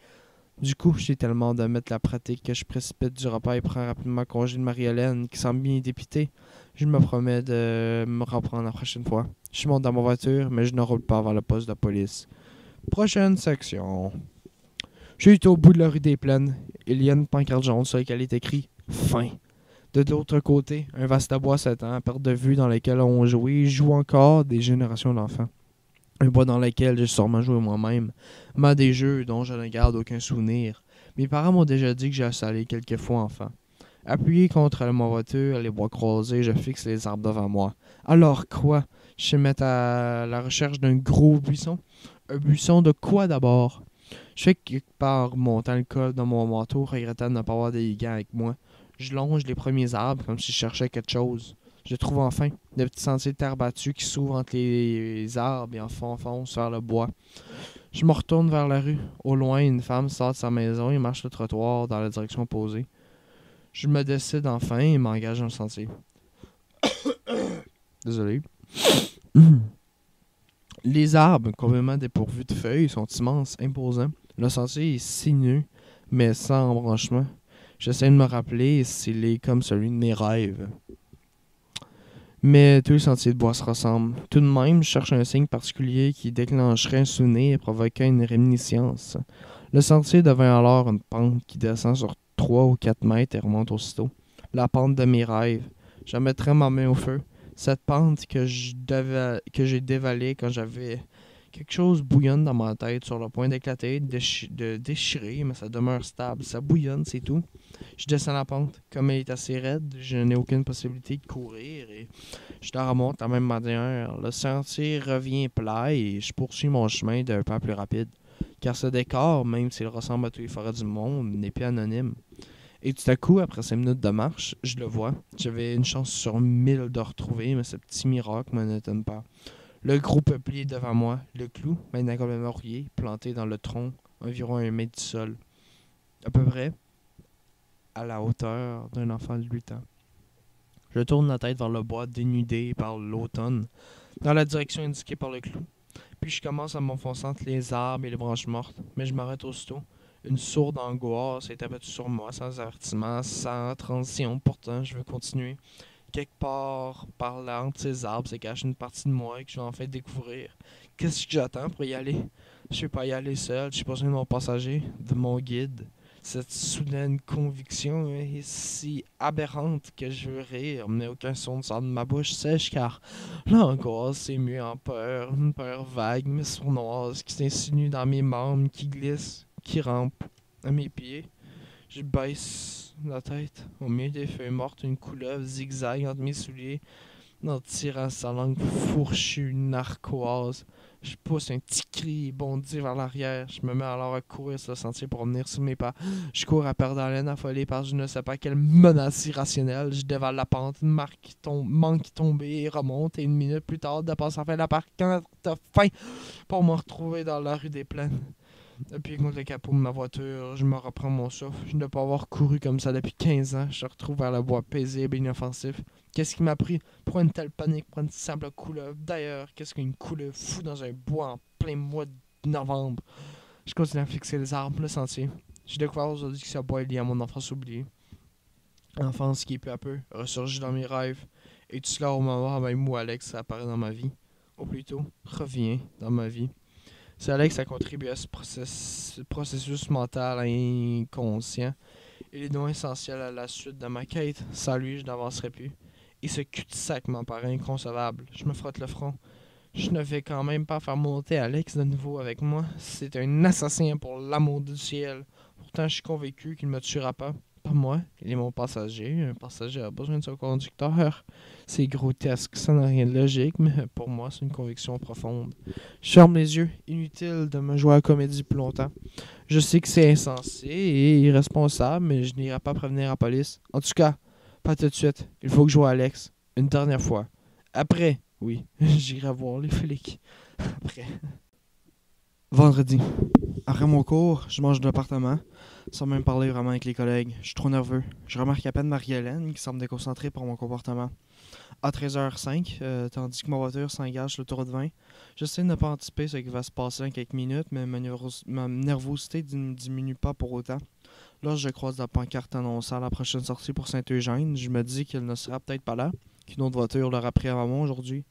Du coup, j'ai tellement de mettre la pratique que je précipite du repas et prends rapidement congé de Marie-Hélène, qui semble bien dépitée. Je me promets de me reprendre la prochaine fois. Je monte dans ma voiture, mais je ne roule pas vers le poste de police. Prochaine section. J'ai été au bout de la rue des Plaines. Il y a une pancarte jaune sur laquelle est écrit « Fin ». De l'autre côté, un vaste bois s'étend à perte de vue dans lequel on joué et joue encore des générations d'enfants. Un bois dans lequel j'ai sûrement joué moi-même, mais des jeux dont je ne garde aucun souvenir. Mes parents m'ont déjà dit que j'ai installé quelques fois enfant. Appuyé contre ma voiture, les bois croisés, je fixe les arbres devant moi. Alors quoi? Je me mets à la recherche d'un gros buisson? Un buisson de quoi d'abord? Je fais quelque part montant le col dans mon manteau, regrettant de ne pas avoir des gants avec moi. Je longe les premiers arbres comme si je cherchais quelque chose. Je trouve enfin le petit sentier de terre battue qui s'ouvre entre les arbres et enfonce vers le bois. Je me retourne vers la rue. Au loin, une femme sort de sa maison et marche le trottoir dans la direction opposée. Je me décide enfin et m'engage dans le sentier. Désolé. Les arbres, complètement dépourvus de feuilles, sont immenses, imposants. Le sentier est sinueux, mais sans embranchement. J'essaie de me rappeler s'il est comme celui de mes rêves. Mais tous les sentiers de bois se ressemblent. Tout de même, je cherche un signe particulier qui déclencherait un souvenir et provoquerait une réminiscence. Le sentier devient alors une pente qui descend sur 3 ou 4 mètres et remonte aussitôt. La pente de mes rêves. Je mettrai ma main au feu. Cette pente que j'ai dévalée quand j'avais quelque chose bouillonne dans ma tête, sur le point d'éclater, de déchirer, mais ça demeure stable. Ça bouillonne, c'est tout. Je descends la pente. Comme elle est assez raide, je n'ai aucune possibilité de courir et je la remonte de la même manière. Le sentier revient plat et je poursuis mon chemin d'un pas plus rapide. Car ce décor, même s'il ressemble à tous les forêts du monde, n'est plus anonyme. Et tout à coup, après 5 minutes de marche, je le vois. J'avais une chance sur 1000 de retrouver, mais ce petit miracle ne m'étonne pas. Le gros peuplier devant moi, le clou, maintenant comme un laurier, planté dans le tronc, environ 1 mètre du sol. À peu près à la hauteur d'un enfant de 8 ans. Je tourne la tête vers le bois dénudé par l'automne, dans la direction indiquée par le clou. Puis je commence à m'enfoncer entre les arbres et les branches mortes, mais je m'arrête aussitôt. Une sourde angoisse est abattue sur moi, sans avertissement, sans transition. Pourtant, je veux continuer. Quelque part, par là, entre ces arbres, se cache une partie de moi que je vais enfin découvrir. Qu'est-ce que j'attends pour y aller? Je ne vais pas y aller seul, je suis pas besoin de mon passager, de mon guide. Cette soudaine conviction est si aberrante que je veux rire, mais aucun son ne sort de ma bouche sèche car l'angoisse s'est mue en peur, une peur vague mais sournoise qui s'insinue dans mes membres, qui glisse, qui rampe à mes pieds. Je baisse la tête. Au milieu des feuilles mortes, une couleuvre zigzague entre mes souliers, en tirant sa langue fourchue, narquoise. Je pousse un petit cri et bondis vers l'arrière. Je me mets alors à courir sur le sentier pour revenir sur mes pas. Je cours à perdre haleine, affolé par je ne sais pas quelle menace irrationnelle. Je dévale la pente, une manque qui tomber et remonte. Et 1 minute plus tard, dépasse enfin la parcante fin pour me retrouver dans la rue des Plaines. Depuis contre le capot de ma voiture, je me reprends mon souffle. Je ne dois pas avoir couru comme ça depuis 15 ans. Je retrouve vers le bois paisible et inoffensif. Qu'est-ce qui m'a pris pour une telle panique, pour une simple couleuvre? D'ailleurs, qu'est-ce qu'une couleuvre fout dans un bois en plein mois de novembre? Je continue à fixer les arbres, le sentier. J'ai découvert aujourd'hui que ce bois est lié à mon enfance oubliée. Enfance qui, peu à peu, ressurgit dans mes rêves. Et tout cela au moment même où Alex apparaît dans ma vie. Ou plutôt, revient dans ma vie. C'est Alex a contribué à ce processus mental inconscient. Il est non essentiel à la suite de ma quête. Sans lui, je n'avancerais plus. Et ce cul-de-sac m'apparaît inconcevable. Je me frotte le front. Je ne vais quand même pas faire monter Alex de nouveau avec moi. C'est un assassin pour l'amour du ciel. Pourtant, je suis convaincu qu'il ne me tuera pas. Pas moi, il est mon passager. Un passager a besoin de son conducteur. C'est grotesque, ça n'a rien de logique, mais pour moi, c'est une conviction profonde. Je ferme les yeux. Inutile de me jouer à la comédie plus longtemps. Je sais que c'est insensé et irresponsable, mais je n'irai pas prévenir la police. En tout cas, pas tout de suite. Il faut que je joue à Alex. Une dernière fois. Après, oui, j'irai voir les flics. Après. Vendredi. Après mon cours, je mange de l'appartement, sans même parler vraiment avec les collègues. Je suis trop nerveux. Je remarque à peine Marie-Hélène qui semble déconcentrée par mon comportement. À 13h05, tandis que ma voiture s'engage sur le tour de 20, j'essaie de ne pas anticiper ce qui va se passer en quelques minutes, mais ma nervosité ne diminue pas pour autant. Lorsque je croise la pancarte annonçant la prochaine sortie pour Saint-Eugène, je me dis qu'elle ne sera peut-être pas là, qu'une autre voiture l'aura pris avant moi aujourd'hui.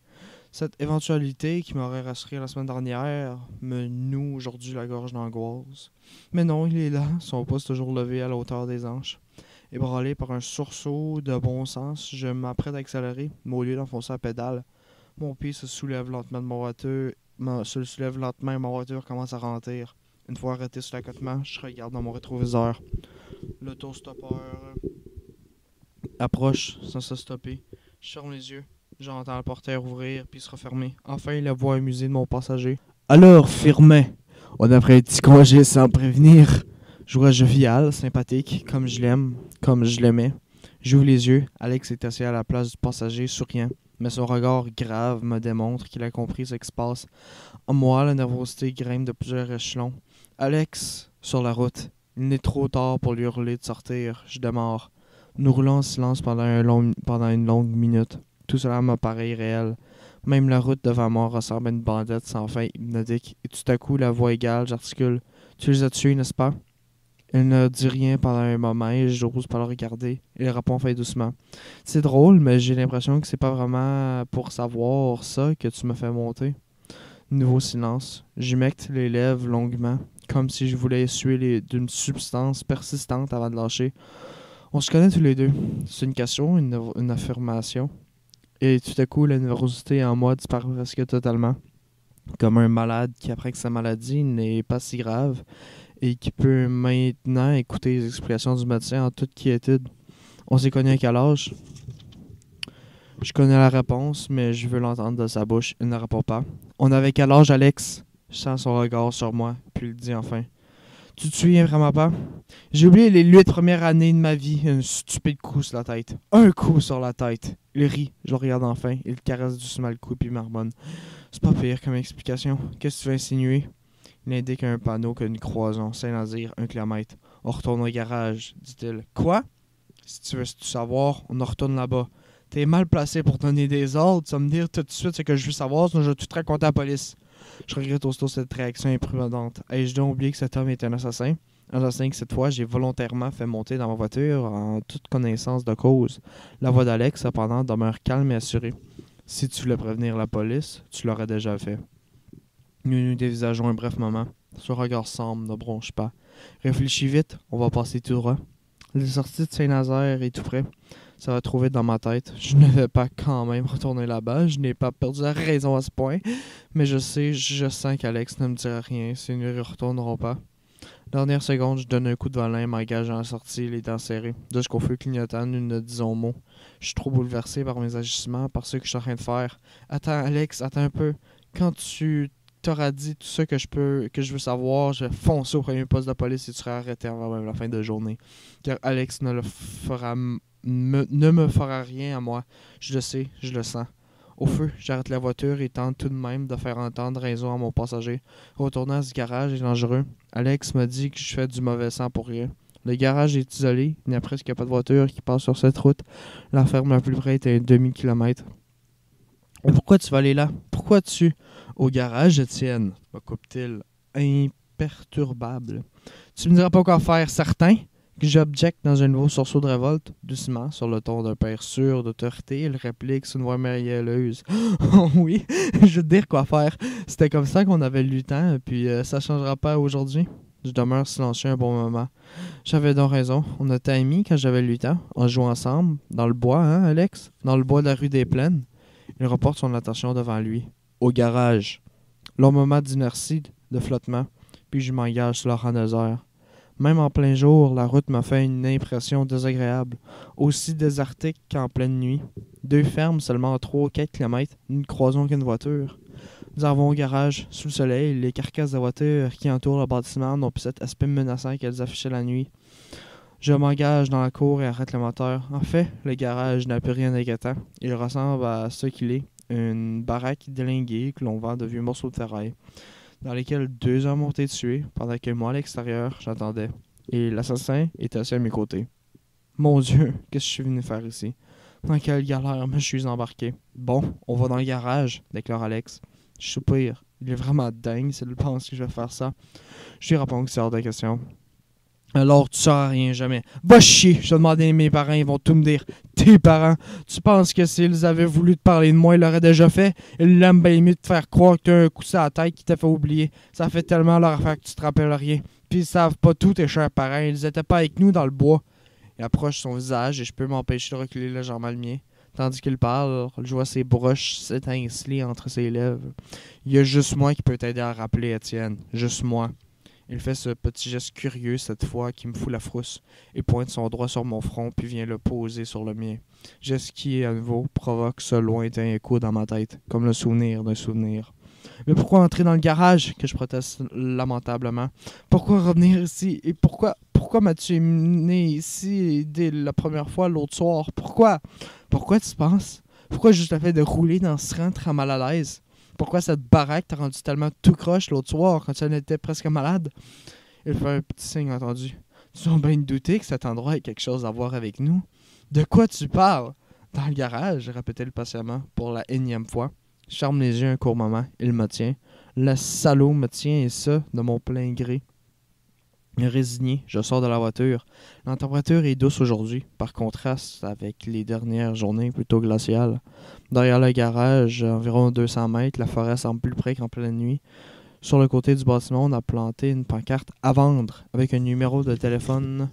Cette éventualité qui m'aurait rassuré la semaine dernière me noue aujourd'hui la gorge d'angoisse. Mais non, il est là, son pouce toujours levé à la hauteur des hanches. Ébranlé par un sursaut de bon sens, je m'apprête à accélérer, mais au lieu d'enfoncer la pédale, mon pied se soulève lentement de ma voiture, et ma voiture commence à ralentir. Une fois arrêté sur l'accotement, je regarde dans mon rétroviseur. L'autostoppeur approche sans se stopper. Je ferme les yeux. J'entends la portière ouvrir puis se refermer. Enfin, la voix amusée de mon passager. Alors, Firmin, on a pris un petit congé sans prévenir. Joie jovial, sympathique, comme je l'aime, comme je l'aimais. J'ouvre les yeux. Alex est assis à la place du passager, souriant. Mais son regard grave me démontre qu'il a compris ce qui se passe. En moi, la nervosité grimpe de plusieurs échelons. Alex, sur la route. Il n'est trop tard pour lui hurler de sortir. Je démarre. Nous roulons en silence pendant une longue minute. Tout cela m'apparaît irréel. Même la route devant moi ressemble à une bandette sans fin hypnotique. Et tout à coup, la voix égale, j'articule. Tu les as tués, n'est-ce pas? Elle ne dit rien pendant un moment et j'ose pas le regarder. Il répond fait doucement. C'est drôle, mais j'ai l'impression que c'est pas vraiment pour savoir ça que tu me fais monter. Nouveau silence. J'humecte les lèvres longuement, comme si je voulais essuyer d'une substance persistante avant de lâcher. On se connaît tous les deux. C'est une question, une affirmation. Et tout à coup, la nervosité en moi disparaît presque totalement. Comme un malade qui apprend que sa maladie n'est pas si grave et qui peut maintenant écouter les explications du médecin en toute quiétude. On s'est connu à quel âge? Je connais la réponse, mais je veux l'entendre de sa bouche. Il ne répond pas. On avait quel âge, Alex? Je sens son regard sur moi, puis il dit enfin. Tu te souviens vraiment pas? J'ai oublié les 8 premières années de ma vie. Un stupide coup sur la tête. Un coup sur la tête. Il rit. Je le regarde enfin. Il caresse doucement le cou puis marmonne. C'est pas pire comme explication. Qu'est-ce que tu veux insinuer? Il indique un panneau que nous croisons. Saint-Nazaire, 1 kilomètre. On retourne au garage, dit-il. Quoi? Si tu veux tout savoir, on en retourne là-bas. T'es mal placé pour donner des ordres. Tu vas me dire tout de suite ce que je veux savoir, sinon je vais tout raconter à la police. Je regrette aussitôt cette réaction imprudente. Ai-je donc oublié que cet homme était un assassin? Un assassin que cette fois, j'ai volontairement fait monter dans ma voiture en toute connaissance de cause. La voix d'Alex, cependant, demeure calme et assurée. Si tu voulais prévenir la police, tu l'aurais déjà fait. Nous dévisageons un bref moment. Son regard sombre ne bronche pas. Réfléchis vite, on va passer tout droit. La sortie de Saint-Nazaire est tout près. Ça va trop vite dans ma tête. Je ne vais pas quand même retourner là-bas. Je n'ai pas perdu la raison à ce point. Mais je sens qu'Alex ne me dira rien si nous ne retournerons pas. Dernière seconde, je donne un coup de volant, m'engageant à la sortie, les dents serrées. Jusqu'au feu clignotant, nous ne disons mot. Je suis trop bouleversé par mes agissements, par ce que je suis en train de faire. Attends, Alex, attends un peu. Quand tu t'auras dit tout ça que je veux savoir, je vais foncer au premier poste de police et tu seras arrêté avant même la fin de la journée. Car Alex ne me fera rien à moi. Je le sais, je le sens. Au feu, j'arrête la voiture et tente tout de même de faire entendre raison à mon passager. Retournant à ce garage est dangereux. Alex m'a dit que je fais du mauvais sang pour rien. Le garage est isolé, il n'y a presque pas de voiture qui passe sur cette route. La ferme la plus près est à un demi-kilomètre. Et pourquoi tu vas aller là? Pourquoi tu... Au garage, Étienne, me coupe-t-il, imperturbable. Tu me diras pas quoi faire, certain? J'objecte dans un nouveau sursaut de révolte, doucement, sur le ton d'un père sûr d'autorité, il réplique sous une voix mielleuse. Oh oui, je veux te dire quoi faire. C'était comme ça qu'on avait lu le temps, puis ça changera pas aujourd'hui. Je demeure silencieux un bon moment. J'avais donc raison, on était amis quand j'avais 8 ans. On jouait ensemble, dans le bois, hein, Alex? Dans le bois de la rue des Plaines. Il reporte son attention devant lui. Au garage. Long moment d'inertie, de flottement, puis je m'engage sur le rang désert. Même en plein jour, la route m'a fait une impression désagréable, aussi désertique qu'en pleine nuit. 2 fermes seulement à 3 ou 4 km, nous ne croisons qu'une voiture. Nous arrivons au garage, sous le soleil, les carcasses de voitures qui entourent le bâtiment n'ont plus cet aspect menaçant qu'elles affichaient la nuit. Je m'engage dans la cour et arrête le moteur. En fait, le garage n'a plus rien d'inquiétant. Il ressemble à ce qu'il est, une baraque délinguée que l'on vend de vieux morceaux de ferraille, dans lesquels 2 hommes ont été tués, pendant que moi, à l'extérieur, j'attendais. Et l'assassin était assis à mes côtés. Mon Dieu, qu'est-ce que je suis venu faire ici? Dans quelle galère me suis embarqué? Bon, on va dans le garage, déclare Alex. Je soupire. Il est vraiment dingue s'il pense que je vais faire ça. Je lui réponds que c'est hors de question. Alors tu sauras rien jamais. Va chier, je vais demander à mes parents, ils vont tout me dire. Tes parents, tu penses que s'ils avaient voulu te parler de moi, ils l'auraient déjà fait? Ils l'aiment bien mieux de te faire croire que t'as un coup sur la tête qui t'a fait oublier. Ça fait tellement leur affaire que tu te rappelles rien. Puis ils savent pas tout, tes chers parents, ils étaient pas avec nous dans le bois. Il approche son visage et je peux m'empêcher de reculer légèrement le mien. Tandis qu'il parle, je vois ses broches s'étinceler entre ses lèvres. Il y a juste moi qui peut t'aider à rappeler, Étienne. Juste moi. Il fait ce petit geste curieux cette fois qui me fout la frousse et pointe son doigt sur mon front puis vient le poser sur le mien. Geste qui, à nouveau, provoque ce lointain écho dans ma tête, comme le souvenir d'un souvenir. Mais pourquoi entrer dans le garage? Que je proteste lamentablement. Pourquoi revenir ici? Et pourquoi m'as-tu amené ici dès la première fois l'autre soir? Pourquoi? Pourquoi tu penses? Pourquoi juste le fait de rouler dans ce rang très mal à l'aise? Pourquoi cette baraque t'a rendu tellement tout croche l'autre soir quand tu en étais presque malade? Il fait un petit signe entendu. Tu dois bien te douter que cet endroit a quelque chose à voir avec nous. De quoi tu parles? Dans le garage, répétait-il patiemment pour la énième fois. Je ferme les yeux un court moment. Il me tient. Le salaud me tient et ça, de mon plein gré. Résigné, je sors de la voiture. La température est douce aujourd'hui, par contraste avec les dernières journées plutôt glaciales. Derrière le garage, à environ 200 mètres, la forêt semble plus près qu'en pleine nuit. Sur le côté du bâtiment, on a planté une pancarte à vendre avec un numéro de téléphone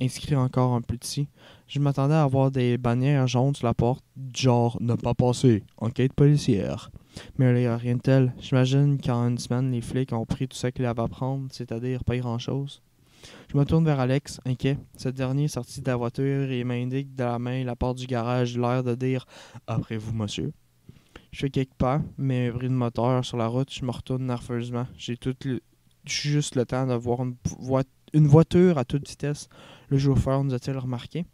inscrit encore en plus petit. Je m'attendais à avoir des bannières jaunes sur la porte, genre ne pas passer, enquête policière. Mais il n'y a rien de tel. J'imagine qu'en une semaine, les flics ont pris tout ce qu'il avait à prendre, c'est-à-dire pas grand-chose. Je me tourne vers Alex, inquiet. Ce dernier est sorti de la voiture et m'indique de la main la porte du garage, l'air de dire « Après vous, monsieur ». Je fais quelques pas, mais un bruit de moteur sur la route, je me retourne nerveusement. J'ai juste le temps de voir une voiture à toute vitesse. Le chauffeur nous a-t-il remarqué?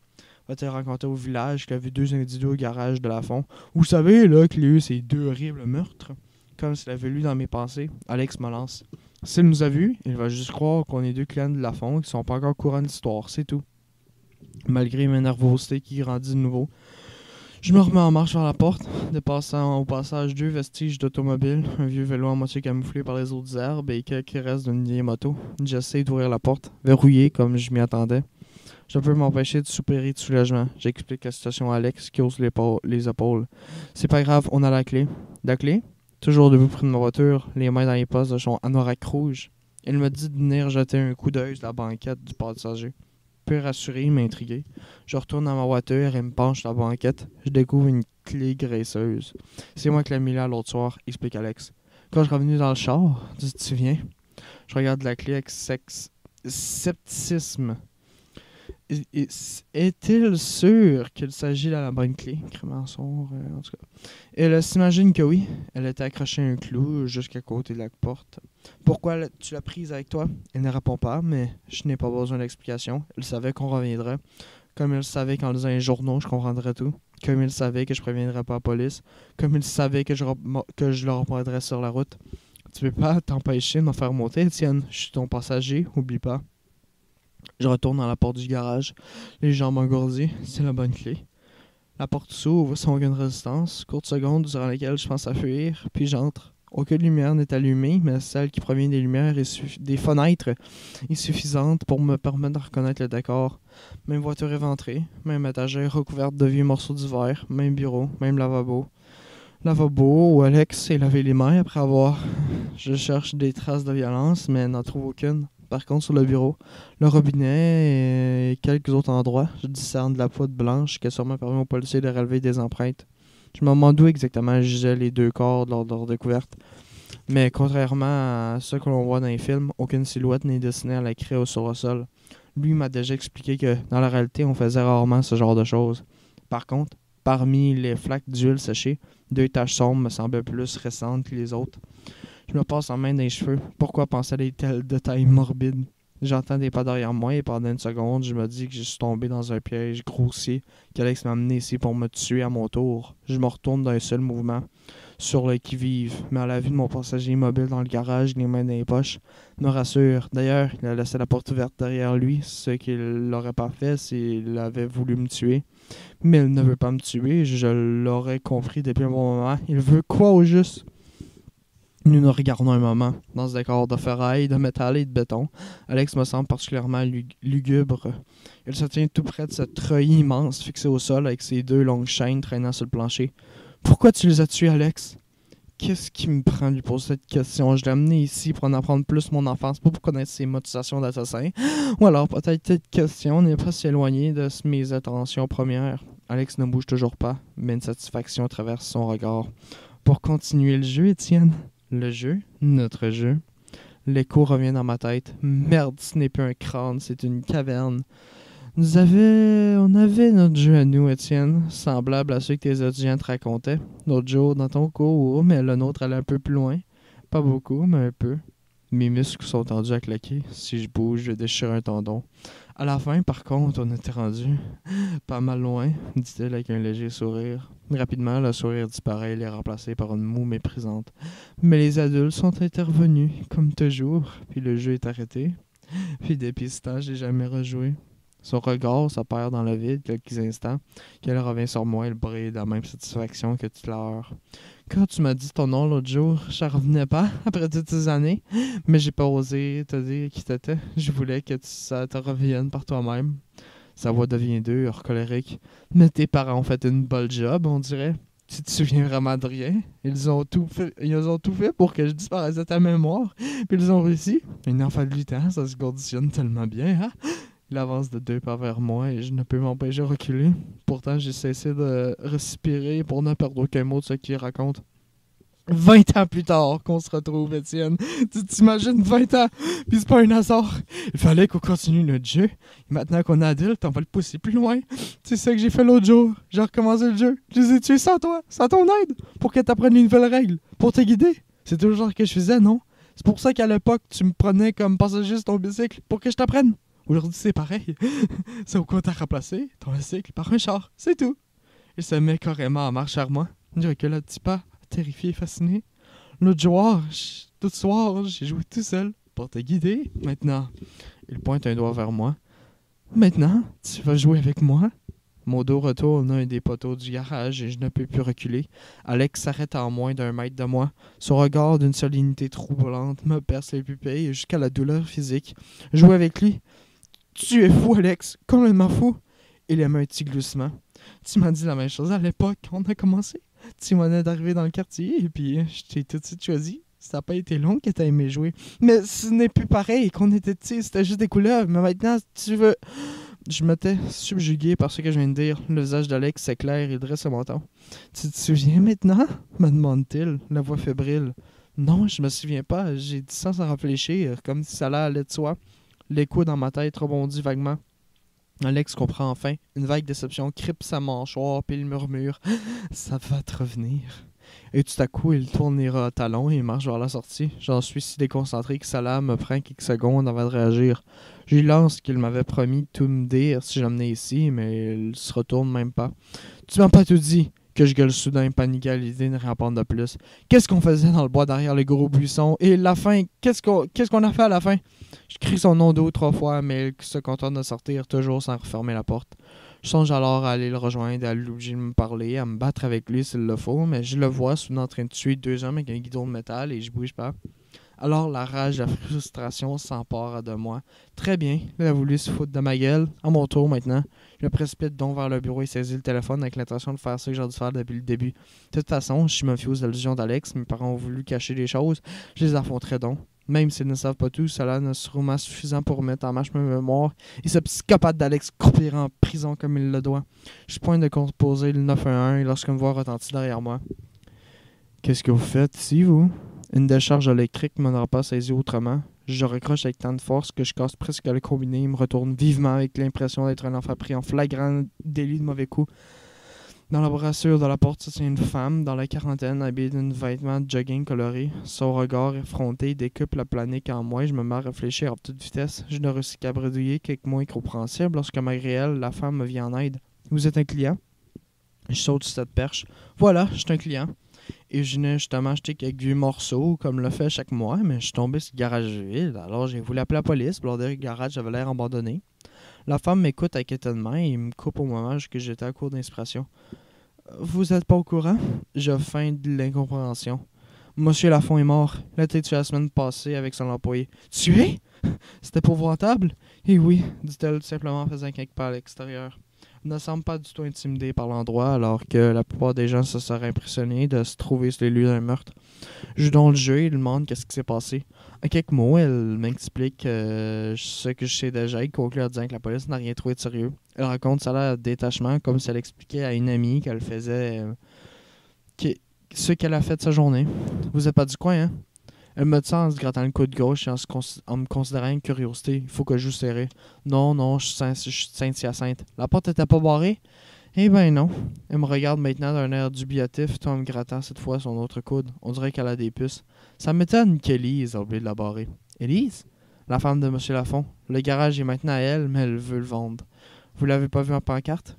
Va-t-il rencontrer au village qu'il a vu 2 individus au garage de la Fond? Vous savez, là, qu'il y a eu ces 2 horribles meurtres? Comme s'il avait lu dans mes pensées, Alex me lance. S'il nous a vus, il va juste croire qu'on est 2 clients de la Fond qui sont pas encore au courant de l'histoire, c'est tout. Malgré ma nervosité qui grandit de nouveau, je me remets en marche vers la porte, dépassant au passage 2 vestiges d'automobile, un vieux vélo à moitié camouflé par les autres herbes et quelques restes d'une vieille moto. J'essaie d'ouvrir la porte, verrouillée comme je m'y attendais. Je peux m'empêcher de soupirer de soulagement. J'explique la situation à Alex qui hausse les épaules. C'est pas grave, on a la clé. La clé? Toujours debout près de ma voiture, les mains dans les poches de son anorak rouge. Il me dit de venir jeter un coup d'œil sur la banquette du passager. Peu rassuré, mais intrigué, je retourne dans ma voiture et me penche sur la banquette. Je découvre une clé graisseuse. C'est moi qui l'ai mis là l'autre soir, explique Alex. Quand je suis revenu dans le char, tu te souviens? Je regarde la clé avec scepticisme. Est-il sûr qu'il s'agit de la bonne clé? Crémençon, en tout cas. Elle s'imagine que oui. Elle était accrochée à un clou jusqu'à côté de la porte. Pourquoi tu l'as prise avec toi? Elle ne répond pas, mais je n'ai pas besoin d'explication. Elle savait qu'on reviendrait. Comme elle savait qu'en lisant les journaux, je comprendrais tout. Comme il savait que je préviendrais pas la police. Comme il savait que je le reprendrais sur la route. Tu peux pas t'empêcher de me faire monter, Étienne. Je suis ton passager, oublie pas. Je retourne dans la porte du garage, les jambes engourdies, c'est la bonne clé. La porte s'ouvre sans aucune résistance, courte seconde durant laquelle je pense à fuir, puis j'entre. Aucune lumière n'est allumée, mais celle qui provient des lumières des fenêtres est suffisante pour me permettre de reconnaître le décor. Même voiture éventrée, même étagère recouverte de vieux morceaux d'hiver, même bureau, même lavabo. Lavabo où Alex s'est lavé les mains après avoir... Je cherche des traces de violence, mais n'en trouve aucune. Par contre, sur le bureau, le robinet et quelques autres endroits, je discerne de la poudre blanche qui a sûrement permis aux policiers de relever des empreintes. Je me demande où exactement gisaient les deux corps lors de leur découverte. Mais contrairement à ce que l'on voit dans les films, aucune silhouette n'est dessinée à la craie ou sur le sol. Lui m'a déjà expliqué que, dans la réalité, on faisait rarement ce genre de choses. Par contre, parmi les flaques d'huile séchée, 2 taches sombres me semblaient plus récentes que les autres. Je me passe en main dans les cheveux. Pourquoi penser à des tels détails morbides? J'entends des pas derrière moi et pendant une seconde, je me dis que je suis tombé dans un piège grossier, qu'Alex m'a amené ici pour me tuer à mon tour. Je me retourne d'un seul mouvement, sur le qui-vive, mais à la vue de mon passager immobile dans le garage, les mains dans les poches, me rassure. D'ailleurs, il a laissé la porte ouverte derrière lui, ce qu'il n'aurait pas fait s'il avait voulu me tuer. Mais il ne veut pas me tuer, je l'aurais compris depuis un bon moment. Il veut quoi au juste? Nous nous regardons un moment, dans ce décor de ferraille, de métal et de béton. Alex me semble particulièrement lugubre. Il se tient tout près de cette treuille immense fixée au sol avec ses 2 longues chaînes traînant sur le plancher. « Pourquoi tu les as tués, Alex? » Qu'est-ce qui me prend de lui poser cette question? Je l'ai amené ici pour en apprendre plus mon enfance, pas pour connaître ses motivations d'assassin. Ou alors peut-être cette question n'est pas si éloignée de mes attentions premières. Alex ne bouge toujours pas, mais une satisfaction traverse son regard. Pour continuer le jeu, Étienne? Le jeu, notre jeu. L'écho revient dans ma tête. Merde, ce n'est plus un crâne, c'est une caverne. On avait notre jeu à nous, Étienne, semblable à ceux que tes étudiants te racontaient. L'autre jour, dans ton cours, mais le nôtre allait un peu plus loin. Pas beaucoup, mais un peu. Mes muscles sont tendus à claquer. Si je bouge, je déchire un tendon. À la fin, par contre, on était rendu pas mal loin, dit-elle avec un léger sourire. Rapidement, le sourire disparaît et est remplacé par une moue méprisante. Mais les adultes sont intervenus, comme toujours, puis le jeu est arrêté. Puis dépistage, j'ai jamais rejoué. Son regard se perd dans le vide quelques instants, qu'elle revient sur moi et le brille de la même satisfaction que tout l'heure. Quand tu m'as dit ton nom l'autre jour, je revenais pas après toutes ces années, mais j'ai pas osé te dire qui t'étais. Je voulais que ça te revienne par toi-même. Sa voix devient dure, colérique. Mais tes parents ont fait une bonne job, on dirait. Tu te souviens vraiment de rien? Ils ont tout fait pour que je disparaisse de ta mémoire, puis ils ont réussi. Un enfant de 8 ans, ça se conditionne tellement bien, hein? Il avance de 2 pas vers moi et je ne peux m'empêcher de reculer. Pourtant, j'ai cessé de respirer pour ne perdre aucun mot de ce qu'il raconte. 20 ans plus tard qu'on se retrouve, Étienne. Tu t'imagines 20 ans, puis c'est pas un hasard. Il fallait qu'on continue notre jeu. Et maintenant qu'on est adulte, on va le pousser plus loin. C'est ça que j'ai fait l'autre jour. J'ai recommencé le jeu. Je les ai tués sans toi, sans ton aide, pour que t'apprennes une nouvelle règle, pour te guider. C'est toujours ce que je faisais, non? C'est pour ça qu'à l'époque, tu me prenais comme passager sur ton bicycle, pour que je t'apprenne. Aujourd'hui, c'est pareil. C'est au quoi t'as remplacé ton bicycle par un char. C'est tout. Il se met carrément en marche vers moi. Je recule un petit pas, terrifié et fasciné. L'autre tout soir, j'ai joué tout seul pour te guider. Maintenant, il pointe un doigt vers moi. Maintenant, tu vas jouer avec moi? Mon dos retourne à un des poteaux du garage et je ne peux plus reculer. Alex s'arrête à moins d'1 mètre de moi. Son regard d'une solennité troublante me perce les pupilles jusqu'à la douleur physique. Jouer avec lui? Tu es fou, Alex, complètement fou. Il aimait un petit gloussement. Tu m'as dit la même chose à l'époque quand on a commencé. Tu venais d'arriver dans le quartier et puis je t'ai tout de suite choisi. Ça n'a pas été long que t'as aimé jouer. Mais ce n'est plus pareil qu'on était petits, c'était juste des couleurs. Mais maintenant, tu veux... Je m'étais subjugué par ce que je viens de dire. Le visage d'Alex s'éclaire et dresse son menton. Tu te souviens maintenant? Me demande-t-il, la voix fébrile. Non, je me souviens pas. J'ai dit ça sans réfléchir, comme si ça allait de soi. L'écho dans ma tête rebondit vaguement. Alex comprend enfin. Une vague déception cripe sa mâchoire, puis il murmure « Ça va te revenir ». Et tout à coup, il tourne les à talons et marche vers la sortie. J'en suis si déconcentré que cela me prend quelques secondes avant de réagir. Je lui lance qu'il m'avait promis de tout me dire si je l'amenais ici, mais il se retourne même pas. « Tu m'as pas tout dit !» Que je gueule soudain, paniqué à l'idée de ne rien prendre de plus. Qu'est-ce qu'on faisait dans le bois derrière les gros buissons? Et la fin, qu'est-ce qu'on a fait à la fin? Je crie son nom 2 ou 3 fois, mais il se contente de sortir toujours sans refermer la porte. Je songe alors à aller le rejoindre, à l'obliger de me parler, à me battre avec lui s'il le faut, mais je le vois soudain en train de tuer deux hommes avec un guidon de métal et je bouge pas. Alors la rage, la frustration s'empare de moi. Très bien, il a voulu se foutre de ma gueule. À mon tour maintenant. Je me précipite donc vers le bureau et saisis le téléphone avec l'intention de faire ce que j'ai dû faire depuis le début. De toute façon, je suis mafieux aux illusions d'Alex, mes parents ont voulu cacher des choses, je les affronterai donc. Même s'ils ne savent pas tout, cela ne sera sûrement suffisant pour remettre en marche ma mémoire et ce psychopathe d'Alex croupira en prison comme il le doit. Je pointe de composer le 911 et lorsqu'une voix retentit derrière moi. Qu'est-ce que vous faites ici, vous? Une décharge électrique ne m'aura pas saisi autrement. Je recroche avec tant de force que je casse presque le combiné et me retourne vivement avec l'impression d'être un enfant pris en flagrant délit de mauvais coups. Dans la brassure de la porte se tient une femme, dans la quarantaine, habillée d'un vêtement de jogging coloré. Son regard effronté décuple la planique en moi et je me mets à réfléchir à toute vitesse. Je ne réussis qu'à bredouiller quelques mots incompréhensibles lorsque malgré elle, la femme me vient en aide. Vous êtes un client? Je saute sur cette perche. Voilà, je suis un client. Et je venais justement acheter quelques vieux morceaux, comme le fait chaque mois, mais je suis tombé sur le garage vide. Alors j'ai voulu appeler la police, pour leur dire que le garage avait l'air abandonné. La femme m'écoute avec étonnement et me coupe au moment que j'étais à court d'inspiration. Vous êtes pas au courant? Je feins de l'incompréhension. Monsieur Lafont est mort. Il a été tué la semaine passée avec son employé. Tué? C'était épouvantable? Eh oui, dit-elle simplement en faisant quelques pas à l'extérieur. Ne semble pas du tout intimidé par l'endroit, alors que la plupart des gens se seraient impressionnés de se trouver sur les lieux d'un meurtre. Je joue donc le jeu et lui demande qu'est-ce qui s'est passé. En quelques mots, elle m'explique ce que je sais déjà et conclut en disant que la police n'a rien trouvé de sérieux. Elle raconte ça de détachement, comme si elle expliquait à une amie qu'elle faisait ce qu'elle a fait de sa journée. Vous êtes pas du coin, hein? Elle me dit en se grattant le coude gauche et en me considérant une curiosité. Il faut que je joue serré. Non, je suis Saint-Hyacinthe. La porte était pas barrée? Eh ben non. Elle me regarde maintenant d'un air dubitatif, tout en me grattant cette fois son autre coude. On dirait qu'elle a des puces. Ça m'étonne qu'Élise a oublié de la barrer. Élise? La femme de M. Lafont. Le garage est maintenant à elle, mais elle veut le vendre. Vous l'avez pas vu en pancarte?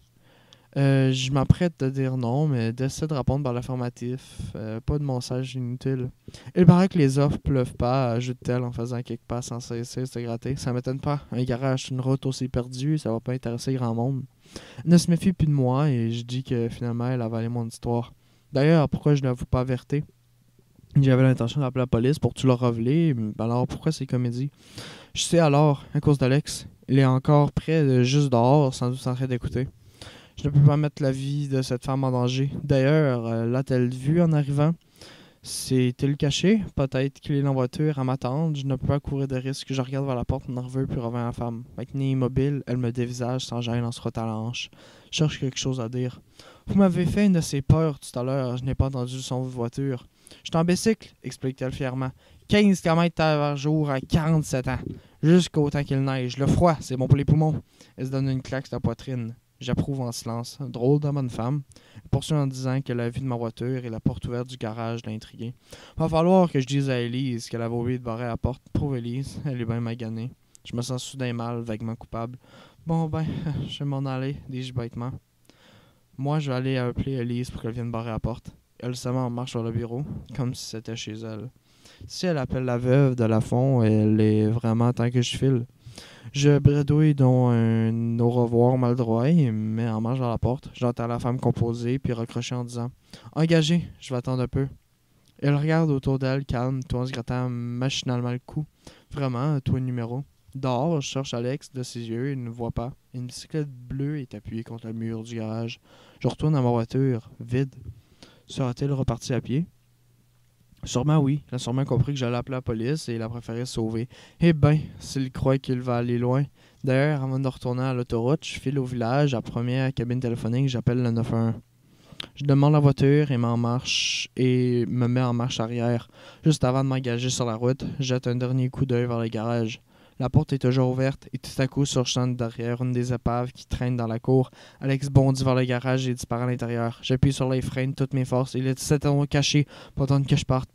Je m'apprête à dire non, mais décide de répondre par l'affirmatif. Pas de mensage inutile. Il paraît que les offres pleuvent pas, ajoute-t-elle en faisant quelques pas sans cesser de se gratter. Ça m'étonne pas. Un garage, une route aussi perdue, ça va pas intéresser grand monde. Elle ne se méfie plus de moi et je dis que finalement elle a avalé mon histoire. D'ailleurs, pourquoi je ne l'avoue pas averti? J'avais l'intention d'appeler la police pour tout leur révéler, alors pourquoi ces comédies? Je sais alors, à cause d'Alex. Il est encore près de juste dehors, sans doute en train d'écouter. Je ne peux pas mettre la vie de cette femme en danger. D'ailleurs, l'a-t-elle vu en arrivant? C'est-il caché? Peut-être qu'il est dans la voiture à m'attendre. Je ne peux pas courir de risque. Je regarde vers la porte nerveux puis reviens à la femme. Maintenue immobile, elle me dévisage sans gêne en se frottant la hanche. Je cherche quelque chose à dire. Vous m'avez fait une de ces peurs tout à l'heure. Je n'ai pas entendu le son de voiture. Je suis en bicycle, explique-t-elle fièrement. 15 km par jour à 47 ans. Jusqu'au temps qu'il neige. Le froid, c'est bon pour les poumons. Elle se donne une claque sur la poitrine. J'approuve en silence. Drôle de bonne femme. Elle poursuit en disant qu'elle a vu de ma voiture et la porte ouverte du garage l'a intriguée. Va falloir que je dise à Élise qu'elle avait oublié de barrer la porte. Pauvre Élise, elle est bien maganée. Je me sens soudain mal, vaguement coupable. Bon ben, je vais m'en aller, dis-je bêtement. Moi, je vais aller appeler Élise pour qu'elle vienne barrer la porte. Elle se met en marche vers le bureau, comme si c'était chez elle. Si elle appelle la veuve de Lafont, elle est vraiment tant que je file. Je bredouille donc un au revoir maladroit et me mets en marche vers la porte. J'entends la femme composer puis recrocher en disant « Engagez, je vais attendre un peu. » Elle regarde autour d'elle, calme, tout en se grattant machinalement le cou. Vraiment, toi le numéro. Dehors, je cherche Alex de ses yeux et ne le vois pas. Une bicyclette bleue est appuyée contre le mur du garage. Je retourne à ma voiture, vide. Sera-t-il reparti à pied? Sûrement oui. Il a sûrement compris que j'allais appeler la police et il a préféré se sauver. Eh ben, s'il croit qu'il va aller loin. D'ailleurs, avant de retourner à l'autoroute, je file au village, à la première cabine téléphonique, j'appelle le 911. Je demande la voiture et me mets en marche arrière. Juste avant de m'engager sur la route, je jette un dernier coup d'œil vers le garage. La porte est toujours ouverte et tout à coup surchante derrière une des épaves qui traîne dans la cour. Alex bondit vers le garage et disparaît à l'intérieur. J'appuie sur les freins de toutes mes forces. Il est certainement caché pour attendre que je parte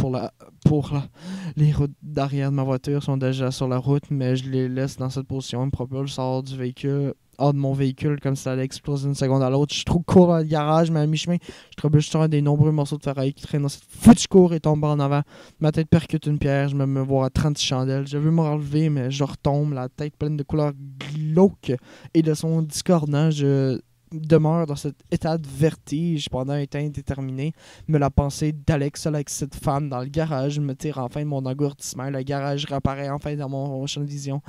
Les roues d'arrière de ma voiture sont déjà sur la route, mais je les laisse dans cette position. Il me propulse hors de mon véhicule comme si ça allait exploser d'une seconde à l'autre. Je suis trop court dans le garage, mais à mi-chemin, je trébuche sur un des nombreux morceaux de ferraille qui traînent dans cette foutue cour et tombe en avant. Ma tête percute une pierre, je me vois à 36 chandelles. Je veux me relever, mais je retombe, la tête pleine de couleurs glauques et de sons discordants. Je demeure dans cet état de vertige pendant un temps indéterminé. Mais la pensée d'Alex seul avec cette femme dans le garage me tire enfin de mon engourdissement. Le garage réapparaît enfin dans mon champ de vision.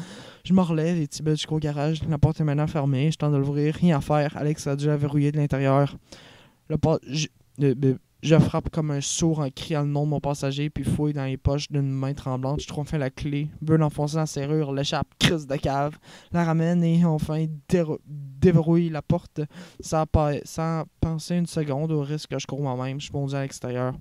Je me relève et tibette jusqu'au garage. La porte est maintenant fermée. Je tente de l'ouvrir. Rien à faire. Alex a déjà verrouillé de l'intérieur. Je frappe comme un sourd en criant le nom de mon passager, puis fouille dans les poches d'une main tremblante. Je trouve enfin la clé, veux l'enfoncer dans la serrure, l'échappe, crise de cave, la ramène et enfin déverrouille la porte sans penser une seconde au risque que je cours moi-même. Je bondis à l'extérieur.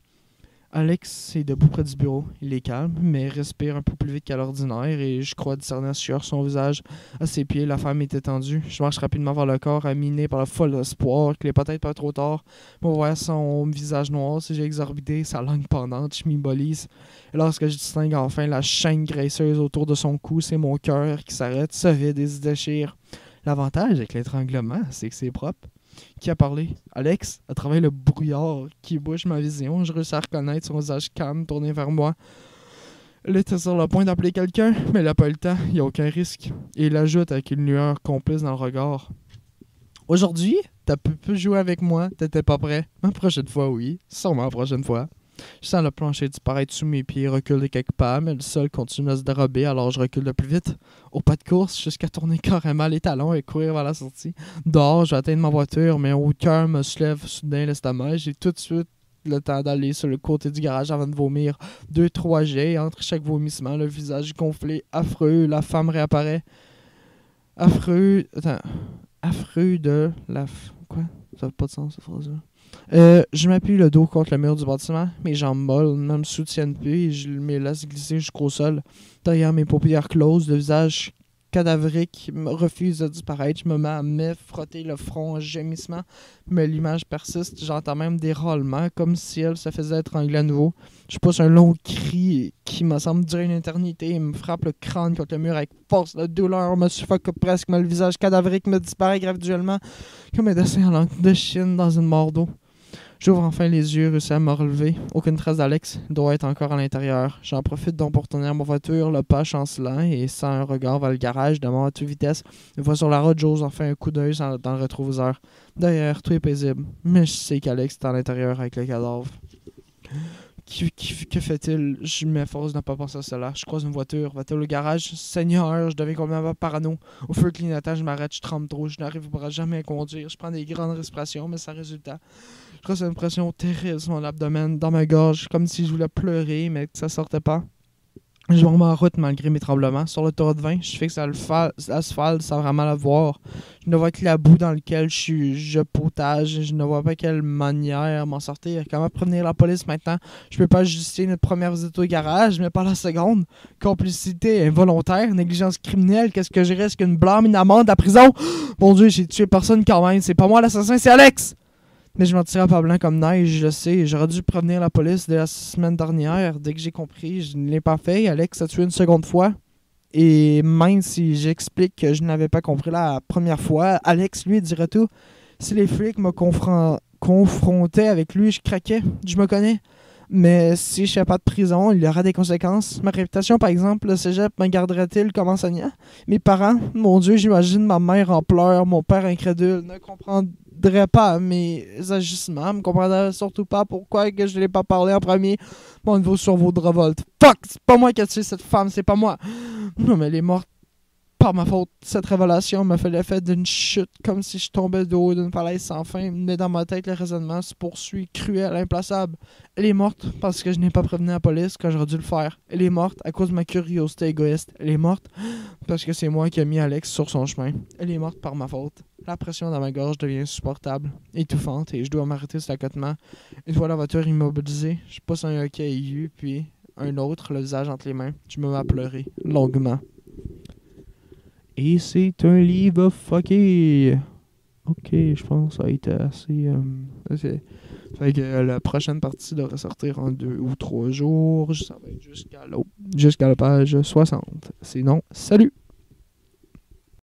Alex est debout près du bureau. Il est calme, mais respire un peu plus vite qu'à l'ordinaire et je crois discerner sur son visage. À ses pieds, la femme est étendue. Je marche rapidement vers le corps, aminé par le fol espoir qu'il est peut-être pas trop tard. Pour voir son visage noir, si j'ai exorbité, sa langue pendante, je m'immobilise. Et lorsque je distingue enfin la chaîne graisseuse autour de son cou, c'est mon cœur qui s'arrête, se vide et se déchire. L'avantage avec l'étranglement, c'est que c'est propre. Qui a parlé? Alex, à travers le brouillard qui bouche ma vision, je réussis à reconnaître son visage calme tourné vers moi. Elle était sur le point d'appeler quelqu'un, mais elle n'a pas eu le temps, il n'y a aucun risque. Et il ajoute avec une lueur complice dans le regard. Aujourd'hui, t'as pu jouer avec moi, t'étais pas prêt. La prochaine fois, oui. Sûrement la prochaine fois. Je sens le plancher disparaître sous mes pieds, recule de quelques pas, mais le sol continue à se dérober, alors je recule de plus vite. Au pas de course, jusqu'à tourner carrément les talons et courir vers la sortie. Dehors, je vais atteindre ma voiture, mais au cœur me soulève soudain l'estomac. J'ai tout de suite le temps d'aller sur le côté du garage avant de vomir. 2-3 jets, entre chaque vomissement, le visage gonflé, affreux, la femme réapparaît. Affreux de la... Quoi? Ça n'a pas de sens, cette phrase-là. Je m'appuie le dos contre le mur du bâtiment. Mes jambes molles ne me soutiennent plus et je me laisse glisser jusqu'au sol. Derrière mes paupières closes, le visage cadavrique me refuse de disparaître. Je me mets à me frotter le front en gémissement, mais l'image persiste. J'entends même des râlements, comme si elle se faisait étrangler à nouveau. Je pousse un long cri qui me semble durer une éternité et me frappe le crâne contre le mur avec force. La douleur me suffoque presque, mais le visage cadavrique me disparaît graduellement, comme un dessin en langue de Chine dans une mare d'eau. J'ouvre enfin les yeux, réussis à me relever. Aucune trace d'Alex, il doit être encore à l'intérieur. J'en profite donc pour tourner à ma voiture, le pas chancelant, et sans un regard vers le garage, de mort à toute vitesse. Une fois sur la route, j'ose enfin un coup d'œil dans le rétroviseur. Derrière, tout est paisible, mais je sais qu'Alex est à l'intérieur avec le cadavre. Que fait-il? Je m'efforce de ne pas penser à cela. Je croise une voiture. Va-t-elle au garage? Seigneur, je deviens complètement parano. Au feu clignotant, je m'arrête, je tremble trop. Je n'arriverai jamais à conduire. Je prends des grandes respirations, mais sans résultat. Je ressens une pression terrible sur mon abdomen, dans ma gorge, comme si je voulais pleurer, mais que ça sortait pas. Je me remets en route malgré mes tremblements. Sur l'autoroute 20, je fixe l'asphalte sans vraiment la voir. Je ne vois que la boue dans laquelle je potage. Je ne vois pas quelle manière m'en sortir. Comment prévenir la police maintenant? Je peux pas justifier notre première visite au garage, mais pas la seconde. Complicité involontaire, négligence criminelle, qu'est-ce que je risque? Une blâme, une amende, la prison? Mon Dieu, j'ai tué personne quand même. C'est pas moi l'assassin, c'est Alex! Mais je m'en tirais pas blanc comme neige, je le sais. J'aurais dû prévenir la police dès la semaine dernière. Dès que j'ai compris, je ne l'ai pas fait. Alex a tué une seconde fois. Et même si j'explique que je n'avais pas compris la première fois, Alex, lui, dirait tout. Si les flics me confrontaient avec lui, je craquais. Je me connais. Mais si je fais pas de prison, il y aura des conséquences. Ma réputation, par exemple, le cégep me garderait-il comme enseignant? Mes parents, mon Dieu, j'imagine ma mère en pleurs, mon père incrédule, ne comprendrait pas mes agissements, me comprendrait surtout pas pourquoi que je ne l'ai pas parlé en premier. Mon nouveau survol de révolte. Fuck! C'est pas moi qui ai tué cette femme, c'est pas moi! Non, mais elle est morte par ma faute. Cette révélation m'a fait l'effet d'une chute, comme si je tombais de haut d'une falaise sans fin, mais dans ma tête, le raisonnement se poursuit, cruel, implaçable. Elle est morte parce que je n'ai pas prévenu la police quand j'aurais dû le faire. Elle est morte à cause de ma curiosité égoïste. Elle est morte parce que c'est moi qui ai mis Alex sur son chemin. Elle est morte par ma faute. La pression dans ma gorge devient insupportable, étouffante, et je dois m'arrêter sur l'accotement. Une fois la voiture immobilisée, je pousse un hoquet aigu, puis un autre, le visage entre les mains. Je me mets à pleurer, longuement. Et c'est un livre fucké. Ok, je pense que ça a été assez... Fait que la prochaine partie devrait sortir en 2 ou 3 jours. Ça va être jusqu'à la page 60. Sinon, salut!